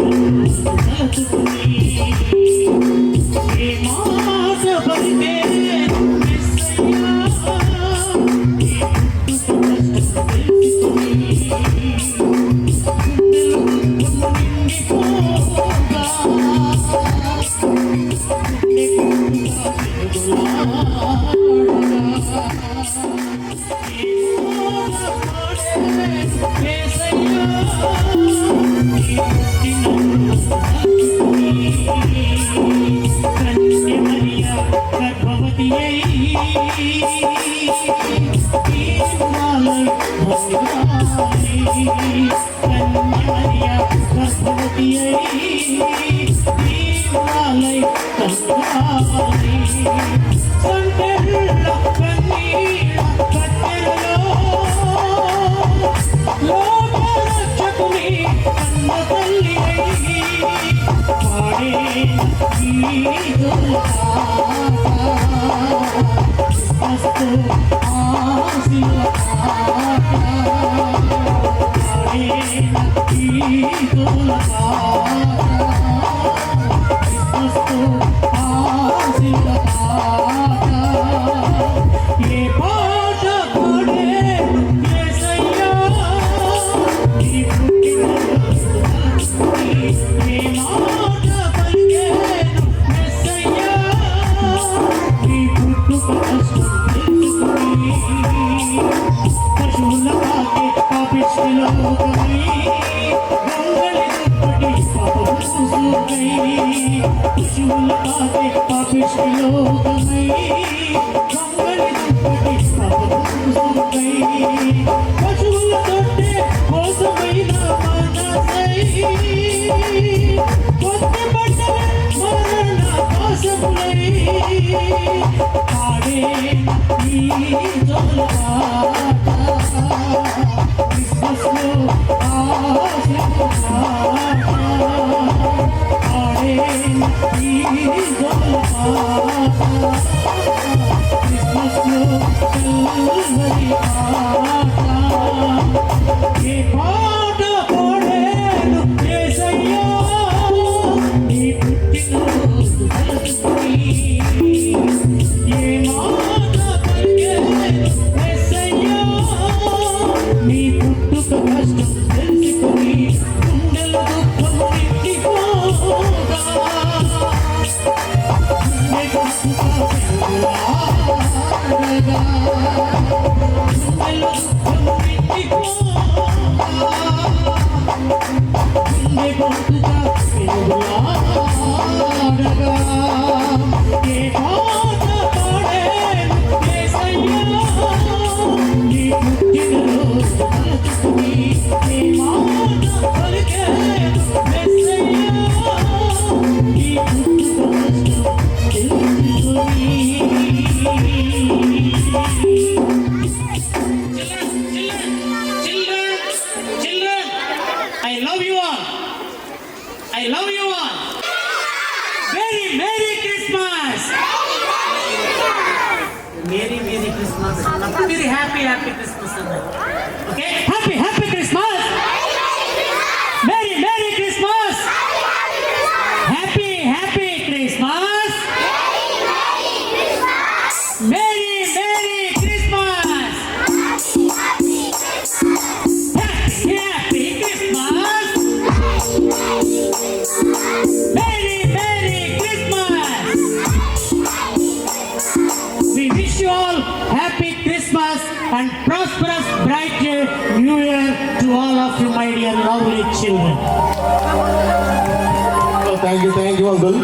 థ్యాంక్ యూ అంకుల్.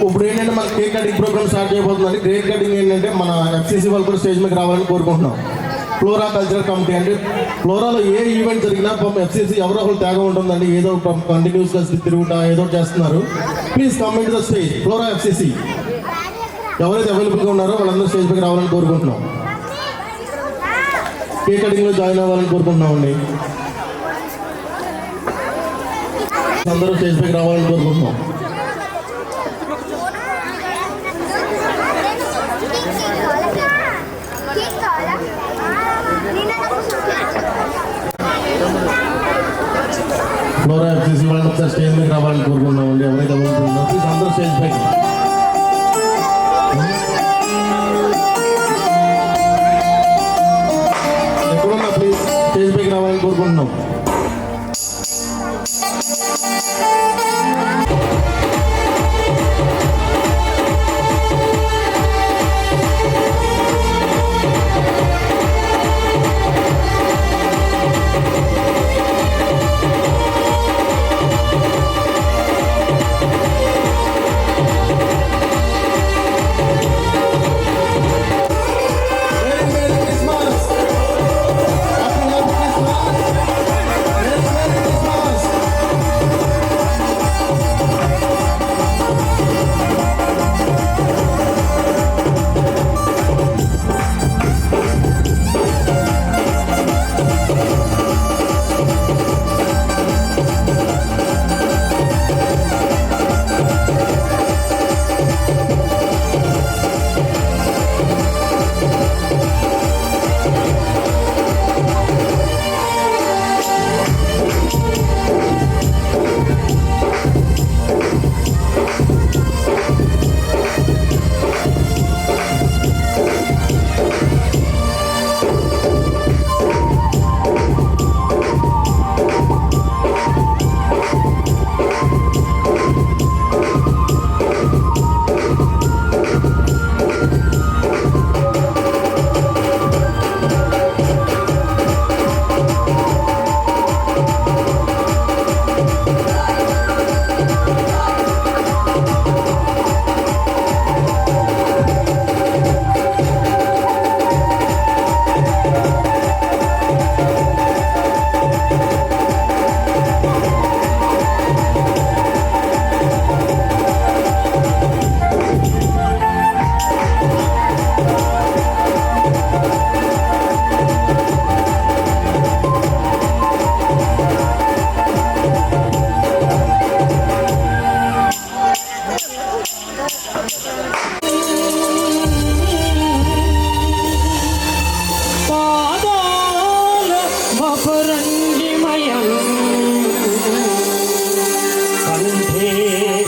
ఇప్పుడు ఏంటంటే మన కేక్ కటింగ్ ప్రోగ్రామ్ స్టార్ట్ చేయబోతుందండి. కేక్ కటింగ్ ఏంటంటే మన ఎఫ్సీసీ వాళ్ళు కూడా స్టేజ్ మీద రావాలని కోరుకుంటున్నాం. ఫ్లోరా కల్చరల్ కమిటీ అంటే ఫ్లోరాలో ఏ ఈవెంట్ జరిగినా పాపం ఎఫ్సీసీ ఎవరో ఒకరు త్యాగం ఉంటుందండి. ఏదో కంటిన్యూస్గా తిరుగుతా ఏదో చేస్తున్నారు. Please comment the stage flora FCC. ఎవరైతే అవైలబుల్గా ఉన్నారో వాళ్ళందరూ స్టేజ్ పైకి రావాలని కోరుకుంటున్నాం. కేక్ కటింగ్లో జాయిన్ అవ్వాలని కోరుకుంటున్నామండి. అందరూ స్టేజ్ పైకి రావాలని కోరుకుంటున్నాం. ఫ్లోరా ఎఫ్సీసీ వాళ్ళని ఒకసారి స్టేజ్ పైకి రావాలని కోరుకుంటున్నామండి. ఎవరైతే అవైలబుల్ ఉన్నారో ప్లీజ్ అందరూ స్టేజ్ పైకి. ఎక్కడున్నా ప్లీజ్ స్టేజ్ పైకి రావాలని కోరుకుంటున్నాం.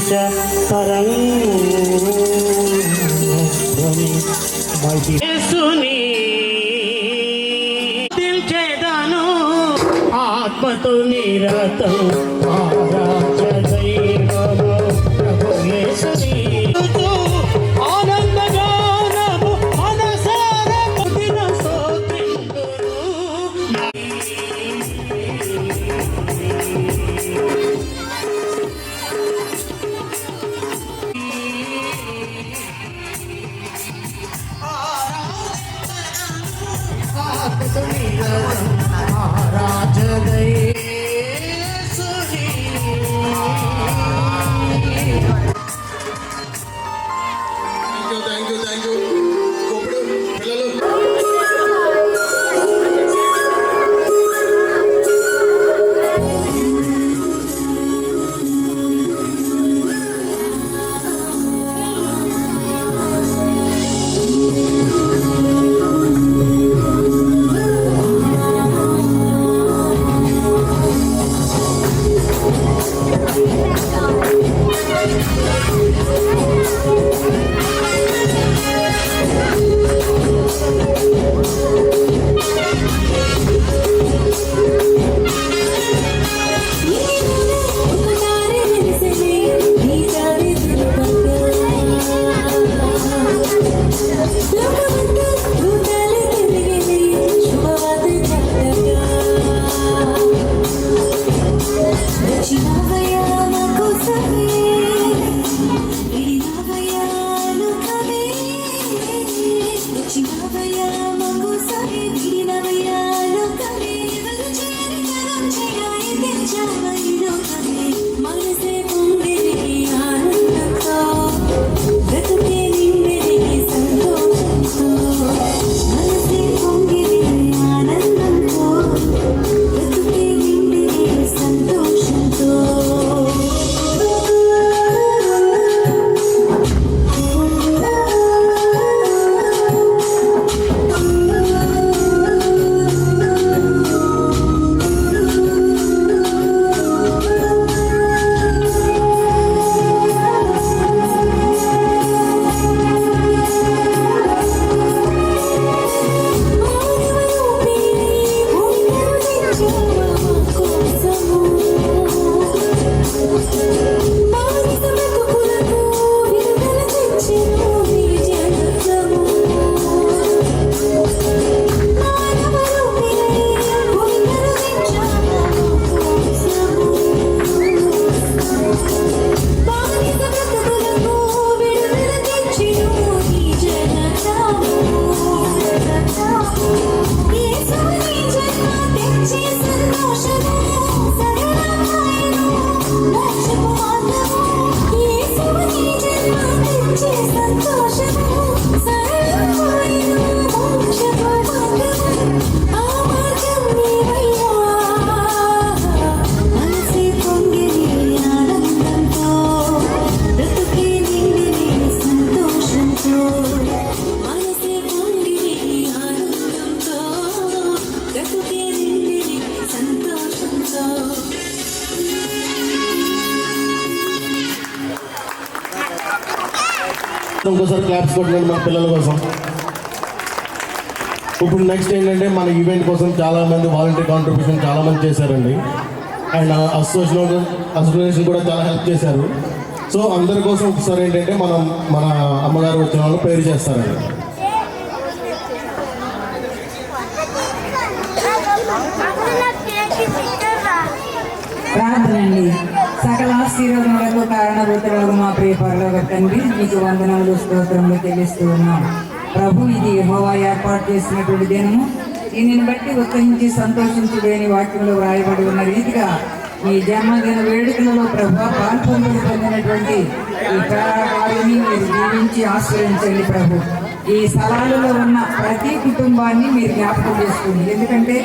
ప్రపంచ తరంగని యేసుని దిల్చేదాను ఆత్మతో నిరతం ఆరాధ్య దైవము ప్రభు యేసుని ఆనందగానము మనసారా దిన స్తోత్రింతును. థ్యాంక్ యూ ఇప్పుడు పిల్లలు ఇంకోసారి క్లాప్స్ కొట్టండి మన పిల్లల కోసం. ఇప్పుడు నెక్స్ట్ ఏంటంటే మన ఈవెంట్ కోసం చాలా మంది వాలంటీర్ కాంట్రిబ్యూషన్ చాలా మంది చేశారండి. అండ్ అసోసియేషన్ కూడా చాలా హెల్ప్ చేశారు. సో అందరి కోసం ఒకసారి ఏంటంటే మనం మన అమ్మగారు వచ్చిన వాళ్ళు పేరు చేస్తారండి. ప్రార్థనండి. సకల ఆశీర్వాదములకు కారణభూతులకు మా ప్రియ పరలోక తండ్రి, మీకు వందనములు స్తోత్రములు చెల్లిస్తూ ఉన్నాం. ప్రభు, ఇది యెహోవా ఏర్పాటు చేసినటువంటి దినము, దీనిని బట్టి ఉత్సహించి సంతోషించులేని వాక్యంలో వ్రాయబడి ఉన్న రీతిగా ఈ జన్మదిన వేడుకలలో ప్రభు పాల్పొందులు పొందినటువంటి ఈ పేదవారిని మీరు దీవించి ఆశ్రయించండి ప్రభు. ఈ స్థలాలలో ఉన్న ప్రతి కుటుంబాన్ని మీరు జ్ఞాపకం చేసుకోండి. ఎందుకంటే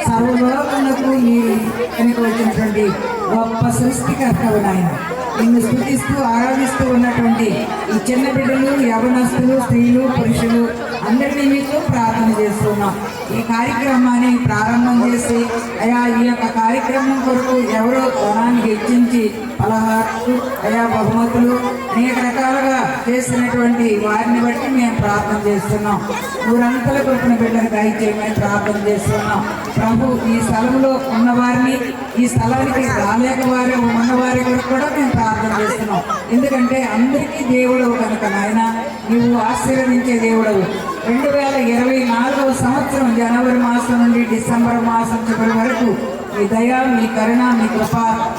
సర్వలోకములకు మీరు వెనుక వచ్చినటువంటి గొప్ప సృష్టికర్తవు నాయన. నిన్ను స్తుతిస్తూ ఆరాధిస్తూ ఉన్నటువంటి ఈ చిన్న బిడ్డలు, యవనస్తులు, స్త్రీలు, పురుషులు అందరి నిమిత్తం ప్రార్థన చేస్తున్నాం. ఈ కార్యక్రమాన్ని ప్రారంభం చేసి అయా ఈ యొక్క కార్యక్రమం కొరకు ఎవరో ధనాన్ని హెచ్చించి పలహారాలు అయా బహుమతులు అనేక రకాలుగా చేసినటువంటి వారిని బట్టి మేము ప్రార్థన చేస్తున్నాం. ఊరంతల కొట్టిన బిడ్డను దయచేయమని ప్రార్థన చేస్తున్నాం. ప్రభు ఈ స్థలంలో ఉన్నవారిని, ఈ స్థలానికి రాలేక వారి ఉన్నవారి కొరకు కూడా మేము ప్రార్థన చేస్తున్నాం. ఎందుకంటే అందరికీ దేవుడవు కనుక నాయన నువ్వు ఆశీర్వదించే దేవుడవు. 2024 సంవత్సరం జనవరి మాసం నుండి డిసెంబర్ మాసం చివరి వరకు మీ దయ, మీ కరుణ, మీ కృప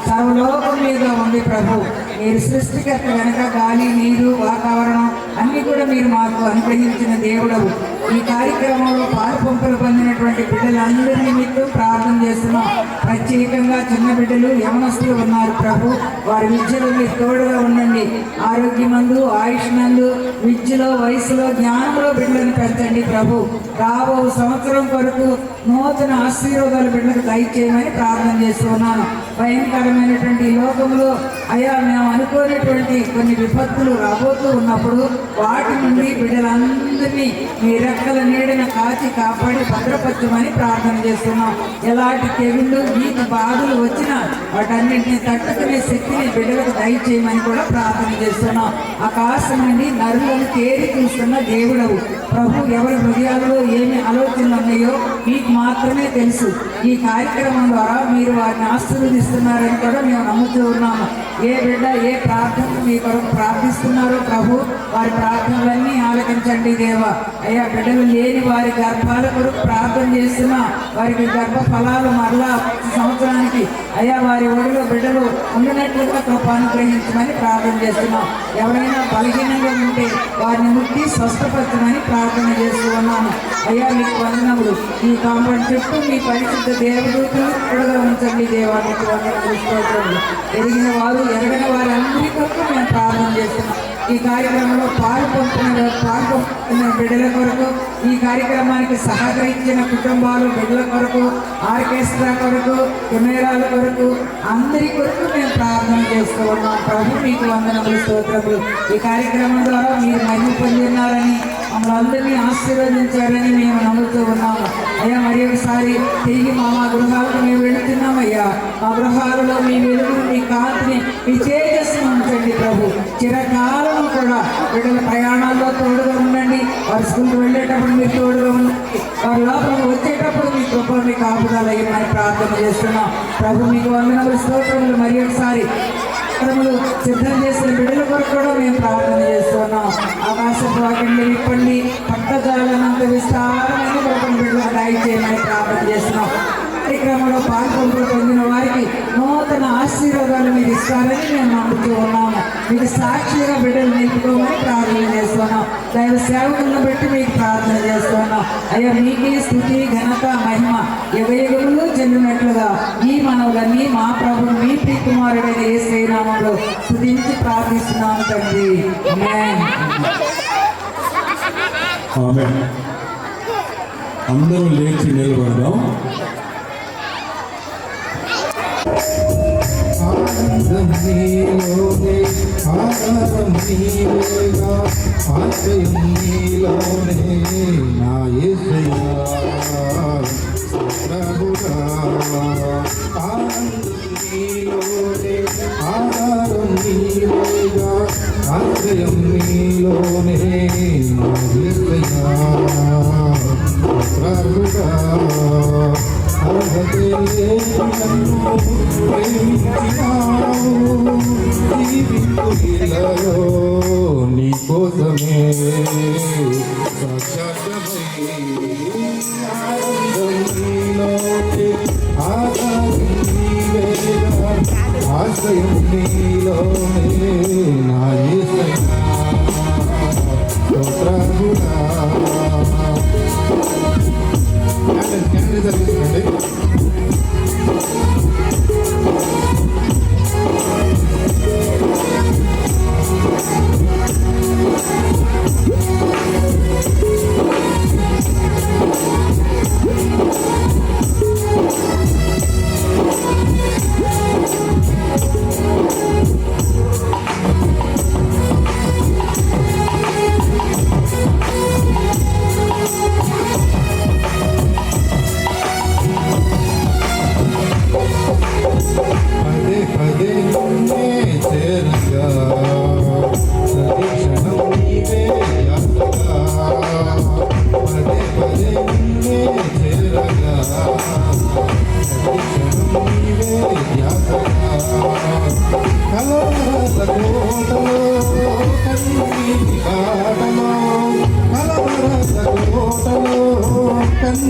సర్వలోకం మీద ఉంది ప్రభు. మీరు సృష్టికర్త కనుక గాలి, నీరు, వాతావరణం అన్నీ కూడా మీరు మాకు అనుగ్రహించిన దేవుడవు. ఈ కార్యక్రమంలో పాలుపంపులు పొందినటువంటి బిడ్డలందరి నిమిత్తం ప్రార్థన చేస్తున్నాం. ప్రత్యేకంగా చిన్న బిడ్డలు, యవనస్తులు ఉన్నారు ప్రభు. వారి విద్యలో మీరు తోడుగా ఉండండి. ఆరోగ్యమందు, ఆయుష్నందు, విద్యలో, వయసులో, జ్ఞానంలో బిడ్డలను పెంచండి ప్రభు. రాబో సంవత్సరం కొరకు నూతన ఆశీర్వాదాలు బిడ్డలకు దయచేయమని ప్రార్థన చేస్తున్నాను. భయంకరమైనటువంటి లోకంలో అయా మేము అనుకోనటువంటి కొన్ని విపత్తులు రాబోతూ ఉన్నప్పుడు వాటి నుండి బిడ్డలందరినీ మీ రెక్కల నీడన కాచి కాపాడి భద్రపరచమని ప్రార్థన చేస్తున్నాం. ఎలాంటి తెగుళ్ళు, నీటి బాధలు వచ్చినా వాటన్నింటినీ తట్టుకునే శక్తిని బిడ్డలకు దయచేయమని కూడా ప్రార్థన చేస్తున్నాం. ఆకాశం నుండి నరులను తేరి చూస్తున్న దేవుడవు ప్రభు. ఎవరి హృదయాల్లో ఏమి ఆలోచనలు ఉన్నాయో మీకు మాత్రమే తెలుసు. ఈ కార్యక్రమం ద్వారా మీరు వారిని ఆశీర్వదిస్తున్నారని కూడా మేము నమ్ముతూ ఉన్నాము. ఏ బిడ్డ ఏ ప్రార్థన మీ కొరకు ప్రార్థిస్తున్నారో ప్రభు వారి ప్రార్థనలన్నీ ఆలకించండి దేవా. అయ్యా బిడ్డలు లేని వారి గర్భాల కొరకు ప్రార్థన చేస్తున్నా వారికి గర్భ ఫలాలు మరలా సంవత్సరానికి అయ్యా వారి ఒడిలో బిడ్డలు ఉండినట్లుగా కృప అనుగ్రహించమని ప్రార్థన చేస్తున్నాం. ఎవరైనా బలహీనంగా ఉంటే వారిని ముట్టి స్వస్థపరచమని ప్రార్థన చేస్తూ ఉన్నాను. అయ్యా మీకు వందనములు. ఈ కాంపౌండ్ చుట్టూ మీ పరిశుద్ధ దేవదూతలు తోడుగా ఉంచండి దేవా. మీకు వందనములు, స్తోత్రములు. ఎరిగిన వారు ఎరగని వారు అందరి కొరకు మేము ప్రార్థన చేస్తున్నాం. ఈ కార్యక్రమంలో పాల్పొందుతున్న బిడ్డల కొరకు, ఈ కార్యక్రమానికి సహకరించిన కుటుంబాలు, బిడ్డల కొరకు, ఆర్కెస్ట్రా కొరకు, కెమెరాల కొరకు, అందరి కొరకు మేము ప్రార్థన చేస్తూ ఉన్నాం. ప్రభు మీకు వందనములు, స్తోత్రములు. ఈ కార్యక్రమం ద్వారా మీరు మహిమ పొంది ఉన్నారని, మమ్మల్ని అందరినీ ఆశీర్వదించారని మేము నమ్ముతూ ఉన్నాము. అయ్యా మరి ఒకసారి తిరిగి మా గృహాలకు మేము వెళుతున్నామయ్యా. మా గృహాలలో మీ వెలుగును, మీ కాంతిని, మీ తేజస్సును ఉంచండి ప్రభు. చిరకాలం కూడా బిడ్డల ప్రయాణాల్లో తోడుగా ఉండండి. వారి స్కూల్కి వెళ్ళేటప్పుడు మీరు తోడుగా ఉండండి. వారి లోపల వచ్చేటప్పుడు మీ కృప, మీ కాపుదల అయ్యమని ప్రార్థన చేస్తున్నాం. ప్రభు మీకు వందనములు, స్తోత్రములు. మరి ఒకసారి సిద్ధం చేసిన బిడ్డల కొరకు కూడా మేము ప్రార్థన చేస్తున్నాం. ఆకాశపు వాకిళ్ళు విప్పండి, పట్టజాలనంత విస్తారమైన కృపను బిడ్డలకు దయచేయమని ప్రార్థన చేస్తున్నాం. కార్యక్రమంలో పాల్గొంటూ పొందిన వారికి నూతన ఆశీర్వాదాలు మీరు ఇస్తారని మేము నమ్ముతూ ఉన్నాము. మీకు సాక్షిగా బిడ్డలు నిలుపుకోమని ప్రార్థన చేస్తున్నాం. దైవ సేవకులను బట్టి మీకు ప్రార్థన చేస్తున్నాం. అయ్యా మీకే స్తుతి, ఘనత, మహిమ యుగయుగములు చెందినట్లుగా ఈ మనవులన్నీ మా ప్రభువు మీ ప్రియకుమారుడైన యేసు నామములో స్తుతించి ప్రార్థిస్తున్నాము తండ్రి. ఆమేన్. ఆమేన్. అందరూ లేచి నిలబడదాం. ఆనందం నీలోనే, ఆనందం నీవేగా, ఆశ్రయం నీలోనే నా యేసయ్యా ప్రభువా. ఆనందం నీలోనే, ఆనందం నీవేగా, ఆశ్రయం నీలోనే నా యేసయ్యా ప్రభువా. నీ కోసమే ఆశ్రయం నీలోనే నా యేసయ్యా ప్రభువా.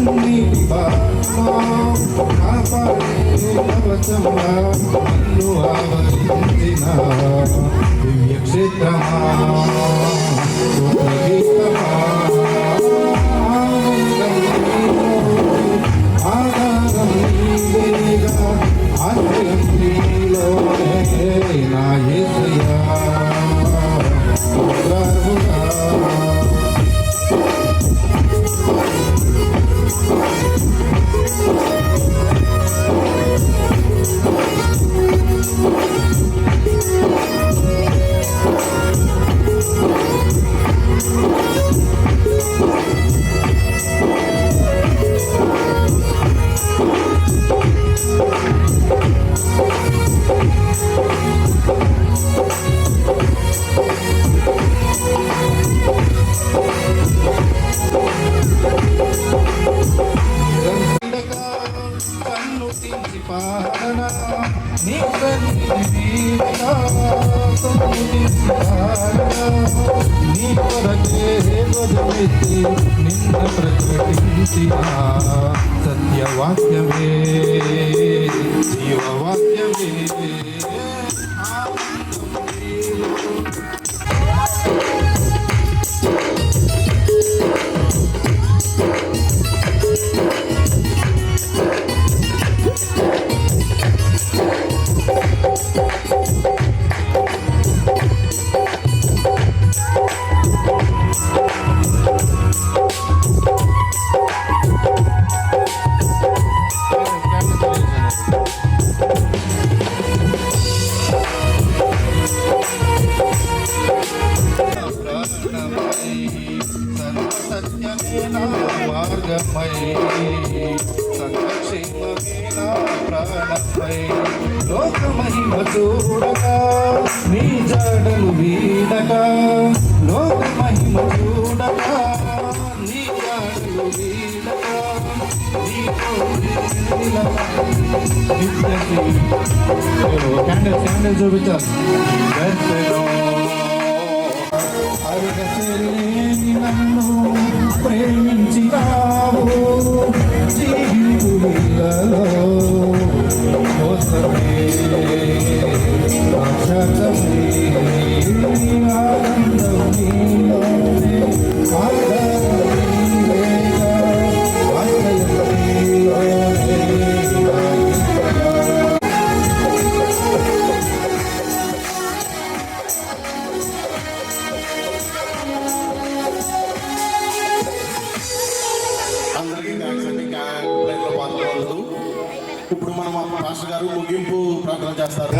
కన్నీటి భారమా కాపాడే కవచమా నన్ను ఆవరించిన దివ్య క్షేత్రమా గీతమా ఆధారం నీవేగా ఆశ్రయం నీలోనే నా యేసయ్యా ప్రభువా కన్ను తించి పాలన నీ నీ కొరకే గొడవెత్తి నిన్న ప్రకటించిన సత్యవాక్యమే జీవవాక్యమే సత్యమే నా మార్గమై సంక్షేమమే నా ప్రాణమై లోక మహిమ చూడగా నీ జాడలు వీడక లోక మహిమ చూడగా నీ జాడలు వీడక క్యాండిల్ చూపించాలి అరగలేని నన్ను ప్రేమించినావు జీవితు వీళ్ళలో కోసమే సాక్షాత్మే ఆనందం నీలోనే ఆధారం నీవేగా ఆశ్రయం నీలోనే అందరికీ థ్యాంక్స్ అండి. క్యాంప్లైన్లో పాల్గొనందు. ఇప్పుడు మనం మాస్టర్ గారు ముగింపు ప్రార్థన చేస్తారు.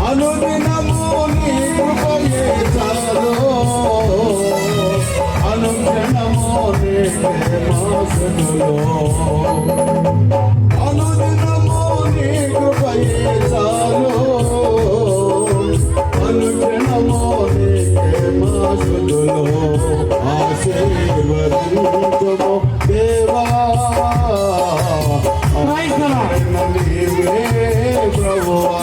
అనుదినము నీ కృపయే చాలు అనుక్షణము నీ ప్రేమాసనులో అనుదినము నీ కృపయే చాలు అనుక్షణము నీ ప్రేమాసనులో ఆశీర్వదించుము దేవా నీవే ప్రభువా.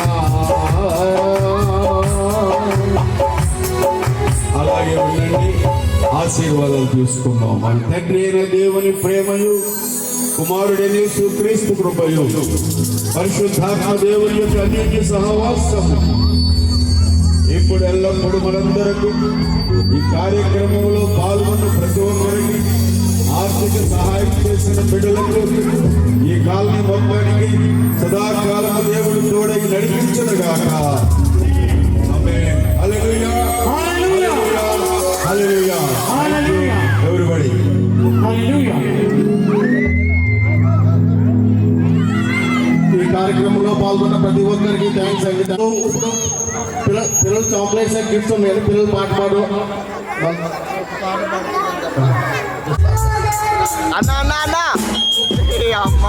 అలాగే ఉండండి, ఆశీర్వాదాలు తీసుకుందాం. మన తండ్రి అయిన దేవుని ప్రేమయు కుమారుడైన యేసుక్రీస్తు కృపయు పరిశుద్ధాత్మ దేవుని యొక్క అన్యోన్య సహవాసము ఇప్పుడు ఎల్లప్పుడూ మనందరకు ఈ కార్యక్రమంలో పాల్గొన్న ప్రతి ఒక్కరికి ఆర్థిక సహాయం చేసిన బిడ్డలకు ఈ కాలనీ మొత్తానికి సదాకాలం దేవుడు తోడై నడిపించునుగాక. ఆమేన్. హల్లెలూయా. హల్లెలూయా. హల్లెలూయా. ఎవరిబడి ఈ కార్యక్రమంలో పాల్గొన్న ప్రతి ఒక్కరికి థ్యాంక్స్ అండి. ఇప్పుడు పిల్లలు చాక్లెట్స్ అండ్ గిఫ్ట్స్ ఉన్నాయి. పిల్లలు పాట పాడు. అన్న అన్న అన్న అమ్మ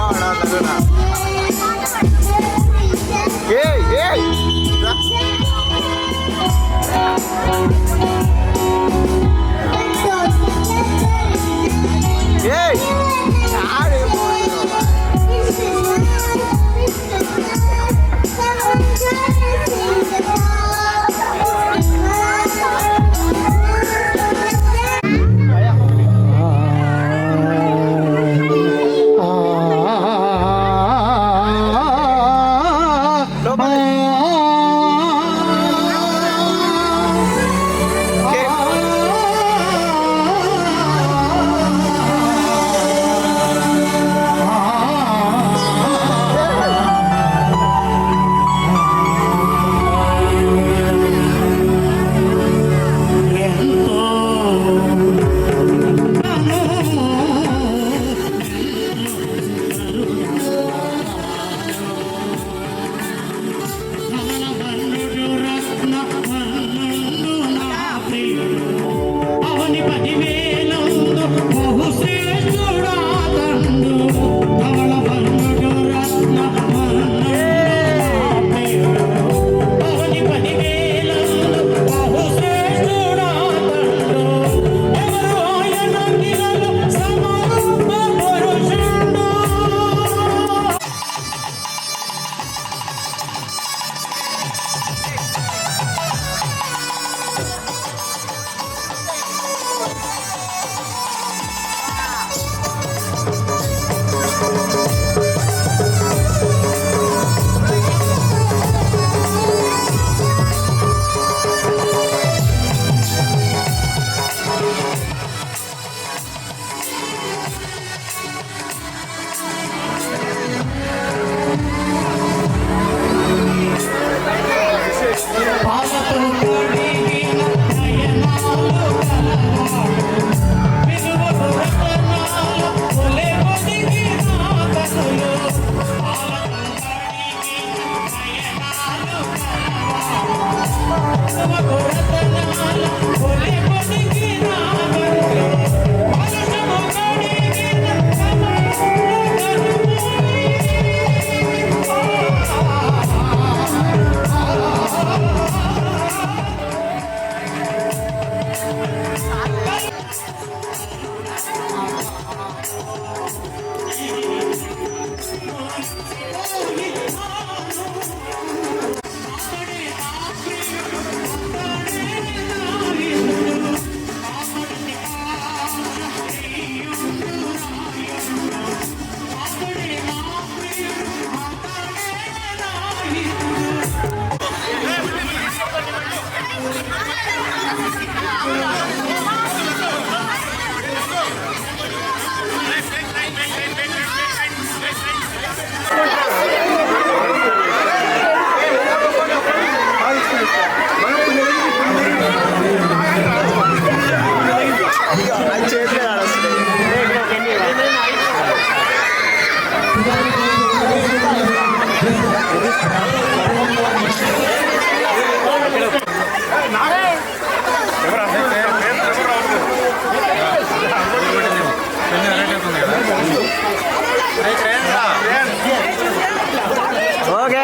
ఓకే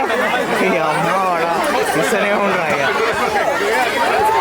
అమ్మ ఇస్తూనే ఉండరా ఇక